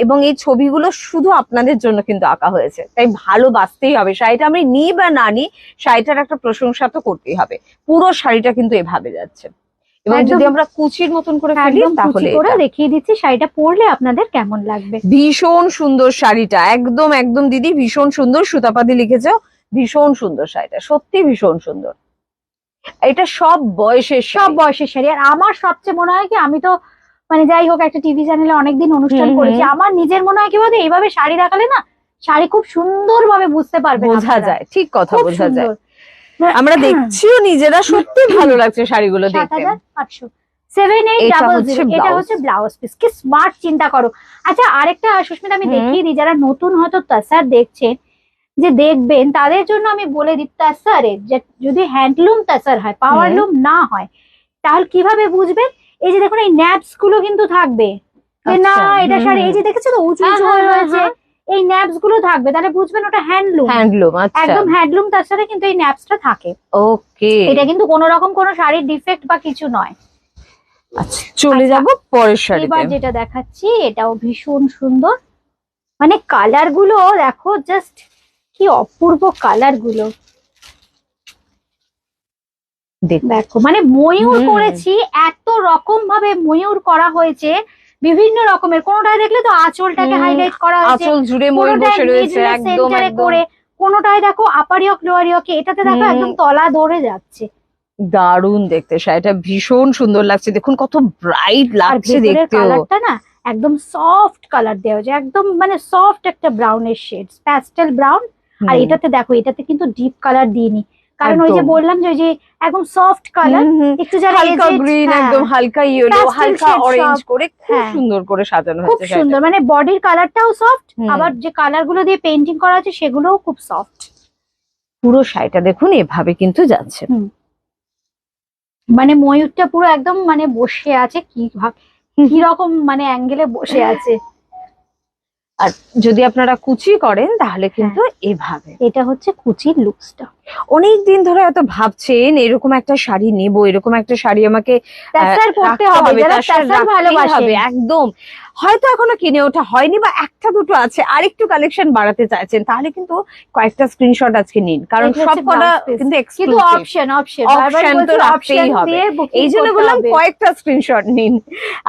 এবং এই ছবিগুলো শুধু আপনাদের জন্য কিন্তু আঁকা হয়েছে, তাই ভালোবাসতেই হবে। শাড়িটা আমি নিই বা না নিই, শাড়িটার একটা প্রশংসা তো করতেই হবে। পুরো শাড়িটা কিন্তু এভাবে যাচ্ছে, এবং যদি আমরা কুচির মতন করে ফেলি তাহলে দেখিয়ে দিচ্ছি শাড়িটা পরলে আপনাদের কেমন লাগবে। ভীষণ সুন্দর শাড়িটা, একদম একদম দিদি ভীষণ সুন্দর। সুতাপাতি লিখেছো, ভীষণ সুন্দর শাড়িটা, সত্যি ভীষণ সুন্দর। এটা সব বয়সের শাড়ি। আর আমার সবচেয়ে মনে হয় কি, আমি তো মানে যাই হোক একটা টিভি চ্যানেলে অনেকদিন অনুষ্ঠান করেছি, আমার নিজের মনে হয় কি বলতে এইভাবে শাড়ি দেখালে না শাড়ি খুব সুন্দর ভাবে বুঝতে পারবে, বোঝা যায়, ঠিক কথা বোঝা যায়। আমরা দেখছিও নিজেরা, সত্যি ভালো লাগছে শাড়িগুলো দেখতে। 7800 এটা হচ্ছে ব্লাউজ পিস। কি স্মার্ট, চিন্তা করো। আচ্ছা আরেকটা সুস্মিতা আমি দেখিয়ে দিই, যারা নতুন হয়তো তাসার দেখছেন, যে দেখবেন তাদের জন্য আমি বলে দিই, তাসারের যদি হ্যান্ডলুম তাসার হয়, পাওয়ারলুম না হয়, তাহলে কিভাবে বুঝবেন? এই যে দেখুন এই ন্যাপস গুলো কিন্তু থাকবে, না এটা শাড়ি, এই যে দেখেছো তো উঁচু উঁচু হয়ে রয়েছে, এই ন্যাপস গুলো থাকবে, তাহলে বুঝবেন ওটা হ্যান্ডলুম। একদম হ্যান্ডলুম, তার সাথে কিন্তু এই ন্যাপসটা থাকে। ওকে, এটা কিন্তু কোনো রকম কোনো শাড়ির ডিফেক্ট বা কিছু নয়। আচ্ছা চলে যাব পরের শাড়িতে। এবার যেটা দেখাচ্ছি এটাও ভীষণ সুন্দর, মানে কালার গুলো দেখো, জাস্ট কি অপূর্ব কালার গুলো দেখো। মানে ময়ূর করেছি, এত রকম ভাবে ময়ূর করা হয়েছে, বিভিন্ন রকমের। কোনোটায় দেখলে তো আঁচলটাকে হাইলাইট করা হয়েছে, আঁচল জুড়ে ময়ূর বসে রয়েছে একদম করে, কোনোটায় দেখো আপার ইয়ক লোয়ার ইয়কে, এটাতে দেখো একদম তলা ধরে যাচ্ছে। দারুণ দেখতে, শাড়িটা ভীষণ সুন্দর লাগছে। দেখুন কত ব্রাইট লাগছে দেখতে, কালারটা না একদম সফট কালার দেওয়া হয়েছে, একদম মানে সফট একটা ব্রাউনের শেড, প্যাস্টেল ব্রাউন। আর এটাতে দেখো, এটাতে কিন্তু ডিপ কালার দিইনি, কারণ ওই যে বললাম যে একদম সফট কালার, একটু যারা হালকা গ্রিন, একদম হালকা ইয়েলো, হালকা অরেঞ্জ করে খুব সুন্দর করে সাজানো হয়েছে, খুব সুন্দর। মানে বডির কালারটাও সফট, আবার যে কালার গুলো দিয়ে পেইন্টিং করা আছে সেগুলোও খুব সফট। পুরো শাড়িটা দেখুন এভাবে কিন্তু যাচ্ছে, মানে ময়ূরটা পুরো একদম মানে বসে আছে, কি রকম মানে অ্যাঙ্গেলে বসে আছে। আর যদি আপনারা কুচি করেন তাহলে কিন্তু এভাবে, এটা হচ্ছে কুচির লুকসটা। অনেকদিন ধরে হয়তো ভাবছেন এরকম একটা শাড়ি নেব, এরকম একটা শাড়ি আমাকে পরতে হবে, ভালোবাসে একদম, হয়তো এখনো কিনে ওঠা হয়নি বা একটা দুটো আছে, আরেকটু কালেকশন বাড়াতে চাইছেন, তাহলে কিন্তু কয়েকটা স্ক্রিনশট আজকে নিন, কারণ সবকটা কিন্তু অপশন তো রাখতেই হবে, এই জন্য বললাম কয়েকটা স্ক্রিনশট নিন।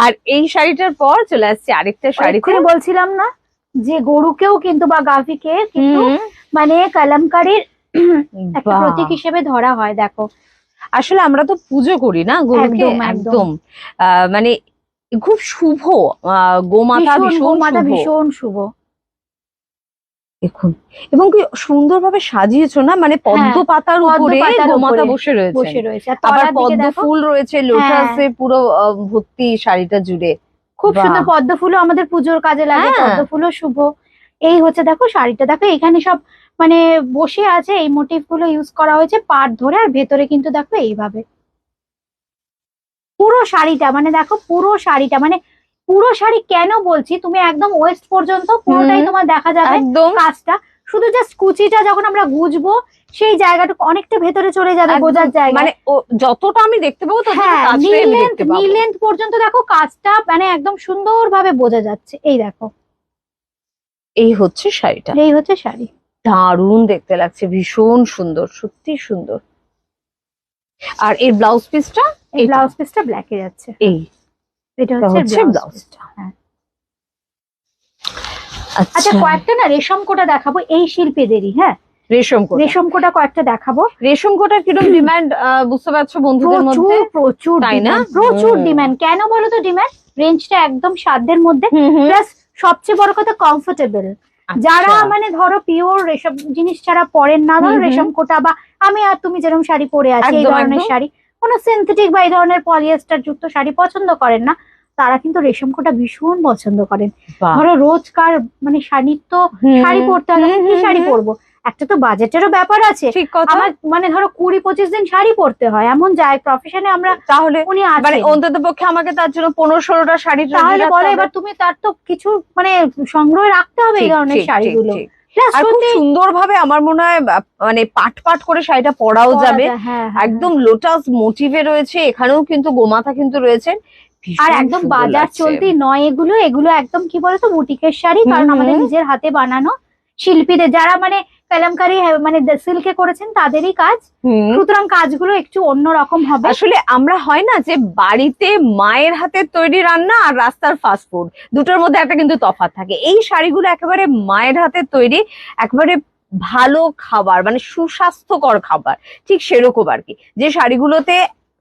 আর এই শাড়িটার পর চলে আসছে আরেকটা শাড়ি, বলছিলাম না যে গরুকেও কিন্তু বা গাভীকে কিন্তু হুম, মানে কালামকারীর একটা বাহ। প্রতীক হিসেবে ধরা হয়। দেখো আসলে আমরা তো পুজো করি না গরুকে, একদম, একদম। একদম মানে খুব শুভ, গোমাতা ভীষণ গোমাতা শুভ ভীষণ শুভ। দেখুন। এবং কি সুন্দরভাবে সাজিয়েছো না, মানে পদ্ম পাতার পদ্ম উপরে পাতার গোমাতা উপরে বসে রয়েছে, বসে রয়েছে, আর আবার তলার দিকে পদ্ম দেখো ফুল রয়েছে, লোটাসে পুরো ভর্তি শাড়িটা জুড়ে। খুব বাহ। সুন্দর। পদ্ম ফুলও আমাদের পুজোর কাজে লাগে, হ্যাঁ। পদ্ম ফুলও শুভ। এই হচ্ছে দেখো শাড়িটা, দেখো এখানে সব মানে বসে আছে, এই মোটিভ গুলো ইউজ করা হয়েছে পাট ধরে, আর ভেতরে কিন্তু দেখো এইভাবে পুরো শাড়িটা, মানে দেখো পুরো শাড়িটা, মানে পুরো শাড়ি কেন বলছি, তুমি একদম ওয়েস্ট পর্যন্ত পুরোটাই তোমার দেখা যাবে একদম কাজটা। শুধু জাস্ট কুচিটা যখন আমরা গুজবো সেই জায়গাটুকু অনেকটা ভেতরে চলে যাবে একদম, বোঝার জায়গা। মানে যতটা আমি দেখতে পাবো ততটা হ্যাঁ, কাছটাই আমি দেখতে পাবো। নি লেন্থ পর্যন্ত দেখো কাজটা মানে একদম সুন্দরভাবে বোঝা যাচ্ছে। এই দেখো, এই হচ্ছে শাড়িটা, এই হচ্ছে শাড়ি। দারুণ দেখতে লাগছে, ভীষণ সুন্দর, সত্যি সুন্দর। আর এর ব্লাউজ পিসটা, এই ব্লাউজ পিসটা ব্ল্যাকে যাচ্ছে, এই এটা এটা হচ্ছে হচ্ছে ব্লাউজ। ব্লাউজটা। হ্যাঁ। আচ্ছা, আচ্ছা কয়েকটা না রেশম কোটা দেখাবো এই শিল্পীদেরই। হ্যাঁ, রেশম কোটা, রেশম কোটা কয়েকটা দেখাবো। রেশম কোটার কিরকম ডিমান্ড বুঝতে পারছো বন্ধুদের মধ্যে? প্রচুর তাই না? demand, প্রচুর ডিমান্ড। কেন বলো তো ডিমান্ড? রেঞ্জটা একদম সাধ্যের মধ্যে, প্লাস সবচেয়ে বড় কথা কমফোর্টেবল। যারা মানে ধরো পিওর রেশম জিনিস ছাড়া পরেন না, ধরো রেশম কোটা বা আমি আর তুমি যেরকম শাড়ি পরে আছি এই একদম, ধরনের একদম। শাড়ি, কোনো সিনথেটিক বা এই ধরনের পলিয়েস্টার যুক্ত শাড়ি পছন্দ করেন না, তারা কিন্তু রেশম কোটা ভীষণ পছন্দ করেন। বাহ। ধরো রোজকার মানে শাড়ি তো শাড়ি পরতে হবে, কি শাড়ি পরবো, একটা তো বাজেটেরও ব্যাপার আছে। ঠিক কথা। আমার মানে ধরো 20-25 দিন শাড়ি পরতে হয়, এমন যায় প্রফেশনে আমরা, তাহলে উনি মানে আছেন। অন্তত পক্ষে আমাকে তার জন্য 15-16টা শাড়ি তাহলে বলো এবার তুমি তার তো কিছু মানে সংগ্রহে রাখতে হবে এই ধরনের শাড়িগুলো। Plus আর খুব সত্যি সুন্দরভাবে আমার মনে হয় মানে পাট পাট করে শাড়িটা পরাও পরা যাবে। যায়, হ্যাঁ, হ্যাঁ, একদম লোটাস মোটিভে রয়েছে, এখানেও কিন্তু গোমাতা কিন্তু রয়েছে, আর একদম বাজার চলতি নয় এগুলো, এগুলো একদম কি বলতো বুটিকের শাড়ি, কারণ আমাদের নিজের হাতে বানানো, শিল্পীদের যারা মানে কালামকারী মানে সিল্কে করেছেন তাদেরই কাজ, সুতরাং কাজগুলো একটু অন্যরকম হবে। আসলে আমরা হয় না যে বাড়িতে মায়ের হাতের তৈরি রান্না আর রাস্তার ফাস্ট ফুড, দুটোর মধ্যে একটা কিন্তু তফাৎ থাকে। এই শাড়িগুলো একেবারে মায়ের হাতের তৈরি, একেবারে ভালো খাবার, মানে সুস্বাস্থ্যকর খাবার, ঠিক সেরকম আর কি। যে শাড়িগুলোতে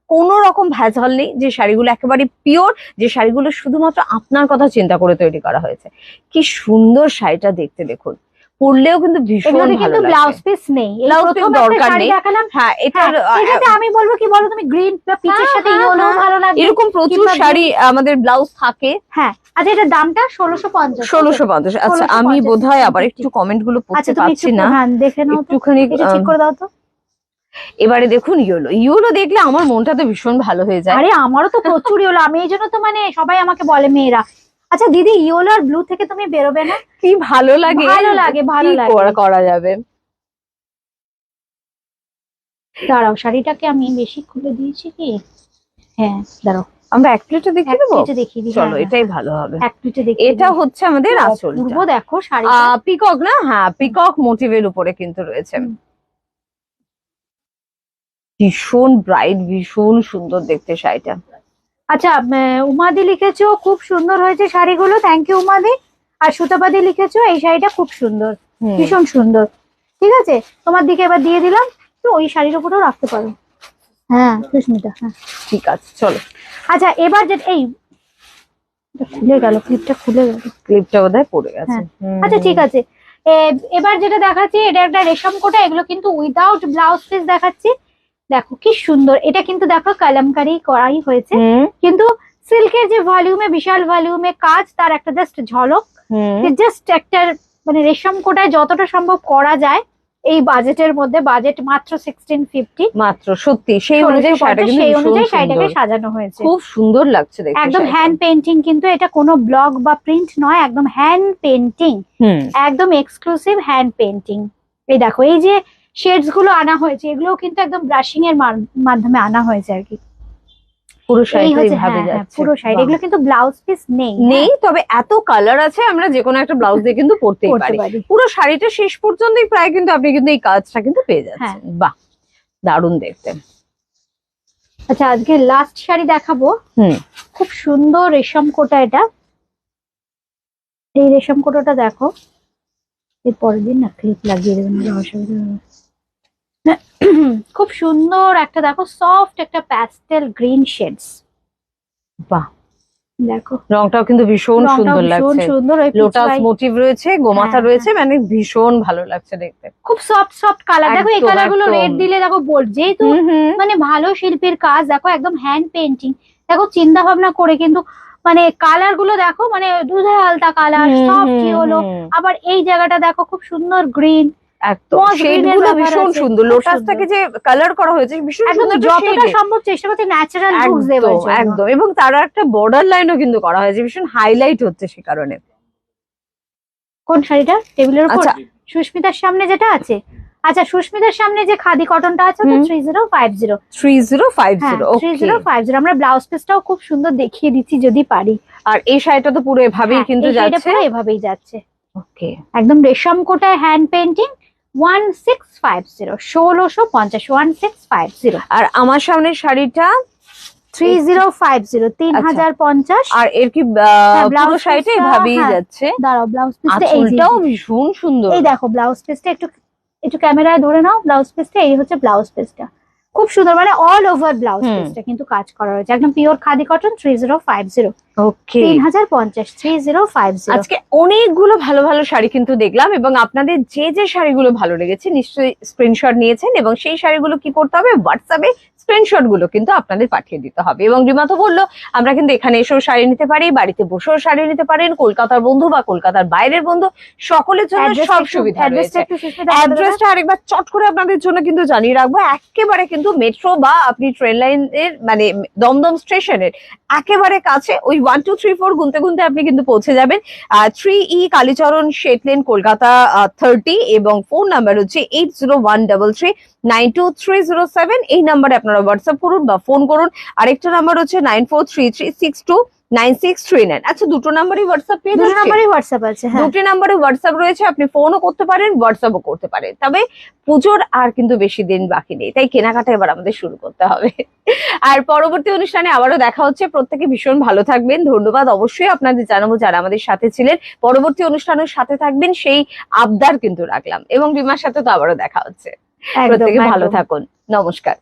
কোনো রকম ভেজাল নেই, যে শাড়িগুলো একেবারে পিওর, যে শাড়িগুলো শুধুমাত্র আপনার কথা চিন্তা করে তৈরি করা হয়েছে। কি সুন্দর শাড়িটা দেখতে, দেখুন, পরলেও কিন্তু ভীষণ এগুলোতে ভালো কিন্তু ব্লাউজ লাগছে। পিস নেই, এই ব্লাউজ পিস প্রথম একটা দরকার শাড়ি নেই। দেখালাম। হ্যাঁ, এটার এটাতে আমি বলবো কি বলো, তুমি গ্রিন বা পিচের সাথে ইয়েলো ভালো লাগে, এরকম প্রচুর কিংবা শাড়ি আমাদের ব্লাউজ থাকে। হ্যাঁ। আচ্ছা এটার দামটা 1650। 1650। আচ্ছা, আমি 1650, বোধহয় আবার 1650 একটু কমেন্ট গুলো আচ্ছা পড়তে তুমি পারছি একটু না, হ্যাঁ দেখে নাও তো, একটুখানি এটা ঠিক করে দাও তো। এবারে দেখুন ইয়েলো, ইয়েলো দেখলে আমার মনটা তো ভীষণ ভালো হয়ে যায়। আরে আমারও তো প্রচুর ইয়েলো, আমি এই জন্য তো মানে সবাই আমাকে বলে মেয়েরা, আচ্ছা দিদি ইয়েলো আর ব্লু থেকে তুমি বেরোবে না? কি ভালো লাগে, ভালো লাগে, ভালো কি লাগে। করা যাবে। দাঁড়াও শাড়িটাকে আমি বেশি খুলে দিয়েছি কি, হ্যাঁ দাঁড়াও আমরা এক প্লেটে দেখিয়ে দেবো, দেখিয়ে দিই। চলো এটাই ভালো হবে। এক প্লেটে দেখিয়ে এটা হচ্ছে আমাদের আঁচল, পূর্ব দেখো শাড়িটা, পিকক না, হ্যাঁ পিকক মোটিভের উপরে কিন্তু রয়েছে, ভীষণ ব্রাইট, ভীষণ সুন্দর দেখতে শাড়িটা। আচ্ছা উমাদি লিখেছো খুব সুন্দর হয়েছে শাড়িগুলো, থ্যাংক ইউ উমাদি। আর সুতাপাদি লিখেছো এই শাড়িটা খুব সুন্দর, ভীষণ সুন্দর। ঠিক আছে, তোমার দিকে এবার দিয়ে দিলাম, তো ওই শাড়ির উপরেও রাখতে পারো। হ্যাঁ সুস্মিতা, হ্যাঁ ঠিক আছে চলো। আচ্ছা এবার যে এই খুলে গেল, ক্লিপটা খুলে গেল, ক্লিপটা বোধহয় পড়ে গেছে। আচ্ছা ঠিক আছে। এবার যেটা দেখাচ্ছি এটা একটা রেশম কোটা, এগুলো কিন্তু উইদাউট ব্লাউজ পিস দেখাচ্ছি। দেখো কি সুন্দর, এটা কিন্তু দেখো কালামকারি করাই হয়েছে, কিন্তু সিল্কের যে ভলিউমে, বিশাল ভলিউমে কাজ, তার একটা জাস্ট ঝলক, জাস্ট একটা মানে রেশম কোটায় যতটা সম্ভব করা যায় এই বাজেটের মধ্যে, বাজেট মাত্র 1650 মাত্র, সত্যি সেই অনুযায়ী সেই অনুযায়ী শাড়িটাকে সাজানো হয়েছে, খুব সুন্দর লাগছে দেখতে। একদম হ্যান্ড পেন্টিং, কিন্তু এটা কোনো ব্লক বা প্রিন্ট নয়, একদম হ্যান্ড পেন্টিং, একদম এক্সক্লুসিভ হ্যান্ড পেন্টিং। এই দেখো এই যে শেডস গুলো আনা হয়েছে, এগুলো কিন্তু একদম ব্রাশিং এর মাধ্যমে আনা হয়েছে আর কি। পুরো শাড়িটা এইভাবে যাচ্ছে, পুরো শাড়ি, এগুলো কিন্তু ব্লাউজ পিস নেই, তবে এত কালার আছে, আমরা যে কোনো একটা ব্লাউজ দিয়ে কিন্তু পরতেই পারি। পুরো শাড়িটা শেষ পর্যন্তই প্রায় কিন্তু আপনি কিন্তু এই কাজটা কিন্তু পেয়ে যাচ্ছেন। বাহ, দারুণ দেখতে। আচ্ছা আজকে লাস্ট শাড়ি দেখাবো, খুব সুন্দর রেশম কোটা, এটা এই রেশম কোটোটা দেখো, এর পরের দিন না ক্লিপ লাগিয়ে দেবেন, অসুবিধা হবে না। খুব সুন্দর একটা দেখো, সফট একটা প্যাস্টেল গ্রিন শেডস। বাহ, দেখো রংটাও কিন্তু ভীষণ রংটাও সুন্দর ভীষণ লাগছে। সুন্দর, ওই লোটাস পিচওয়াই মোটিভ রয়েছে, গোমাতা হ্যাঁ, রয়েছে, মানে ভীষণ ভালো লাগছে দেখতে। খুব সফট সফট কালার। দেখো এই একদম, কালার গুলো একদম। রেড দিলে দেখো বোল্ড, যেহেতু মানে ভালো শিল্পীর কাজ, দেখো একদম হ্যান্ড পেন্টিং, দেখো চিন্তা ভাবনা করে কিন্তু মানে কালার গুলো দেখো, মানে দুধে আলতা কালার, সফট হলো। আবার এই জায়গাটা দেখো খুব সুন্দর গ্রিন, একদম moss শেড green এর গুলো ব্যাপার ভীষণ আছে, সুন্দর, খুব লোটাসটাকে যে কালার করা হয়েছে ভীষণ একদম সুন্দর যতটা সম্ভব চেষ্টা করছি ন্যাচারাল লুকস দেওয়ার একদম জন্য। একদম, এবং তারা একটা বর্ডার লাইনও কিন্তু করা হয়েছে, ভীষণ হাইলাইট হচ্ছে সে কারণে। কোন শাড়িটা টেবিলের উপর? আচ্ছা, সুস্মিতার সামনে যেটা আছে, আচ্ছা সুস্মিতার সামনে যে খাদি কটনটা আছে ওটা 3050। 3050, ওকে। 3050 আমরা ব্লাউজ পিসটাও খুব সুন্দর দেখিয়ে দিচ্ছি যদি পারি। আর এই শাড়িটা তো পুরো এভাবেই হ্যাঁ, কিন্তু এই শাড়িটা যাচ্ছে। পুরো এভাবেই যাচ্ছে, ওকে, একদম রেশম কোটায় হ্যান্ড পেন্টিং। 1650, 1650, 1650। আর আমার সামনের শাড়িটা 3050, 3050। আর এর কি হ্যাঁ, পুরো ব্লাউজ শাড়িটা পিসটা, এভাবেই হ্যাঁ, যাচ্ছে। দাঁড়াও ব্লাউজ পিসটা এই যে, আঁচলটাও ভীষণ সুন্দর। এই দেখো ব্লাউজ পিসটা একটু একটু ক্যামেরায় ধরে নাও, ব্লাউজ পিসটা এই হচ্ছে ব্লাউজ পিসটা, খুব সুন্দর, মানে অল ওভার ব্লাউজ পিসটা কিন্তু কাজ করা রয়েছে, একদম পিওর খাদি কটন। 3050, ওকে, 3050, 3050। আজকে অনেকগুলো ভালো ভালো শাড়ি কিন্তু দেখলাম, এবং আপনাদের যে যে শাড়িগুলো ভালো লেগেছে নিশ্চয়ই স্ক্রিনশট নিয়েছেন, এবং সেই শাড়িগুলো কি করতে হবে, হোয়াটসঅ্যাপে স্ক্রিনশট গুলো কিন্তু আপনাদের পাঠিয়ে দিতে হবে। এবং রিমা তো বললো আমরা কিন্তু এখানে এসেও শাড়ি নিতে পারি, বাড়িতে বসেও শাড়ি নিতে পারেন, কলকাতার বন্ধু বা কলকাতার বাইরের বন্ধু সকলের জন্য সব সুবিধা রয়েছে। অ্যাড্রেসটা আরেকবার চট করে আপনাদের জন্য কিন্তু জানিয়ে রাখবো, একেবারে কিন্তু মেট্রো বা আপনি ট্রেন লাইনের মানে দমদম স্টেশনের একেবারে কাছে, ওই 1 2 3 4 গুনতে গুনতে আপনি কিন্তু পৌঁছে যাবেন। 3E কালীচরণ শেটলেন, কলকাতা 30, এবং ফোন নাম্বার হচ্ছে 8013392307। এই নাম্বারে আপনারা হোয়াটসঅ্যাপ করুন বা ফোন করুন। আরেকটা নাম্বার হচ্ছে 9433629639। আচ্ছা, দুটো নাম্বারই হোয়াটসঅ্যাপ পেয়ে দুটো যাচ্ছে? নাম্বারই হোয়াটসঅ্যাপ আছে, হ্যাঁ। দুটি নাম্বারে হোয়াটসঅ্যাপ রয়েছে, আপনি ফোনও করতে পারেন, হোয়াটসঅ্যাপও করতে পারেন। তবে পুজোর আর কিন্তু বেশি দিন বাকি নেই, তাই কেনাকাটা এবার আমাদের শুরু করতে হবে। আর পরবর্তী অনুষ্ঠানে আবারও দেখা হচ্ছে। প্রত্যেকে ভীষণ ভালো থাকবেন, ধন্যবাদ অবশ্যই আপনাদের জানাবো যারা আমাদের সাথে ছিলেন। পরবর্তী অনুষ্ঠানের সাথে থাকবেন সেই আবদার কিন্তু রাখলাম, এবং রিমার সাথে তো আবারও দেখা হচ্ছে। প্রত্যেকে ভালো থাকুন, নমস্কার।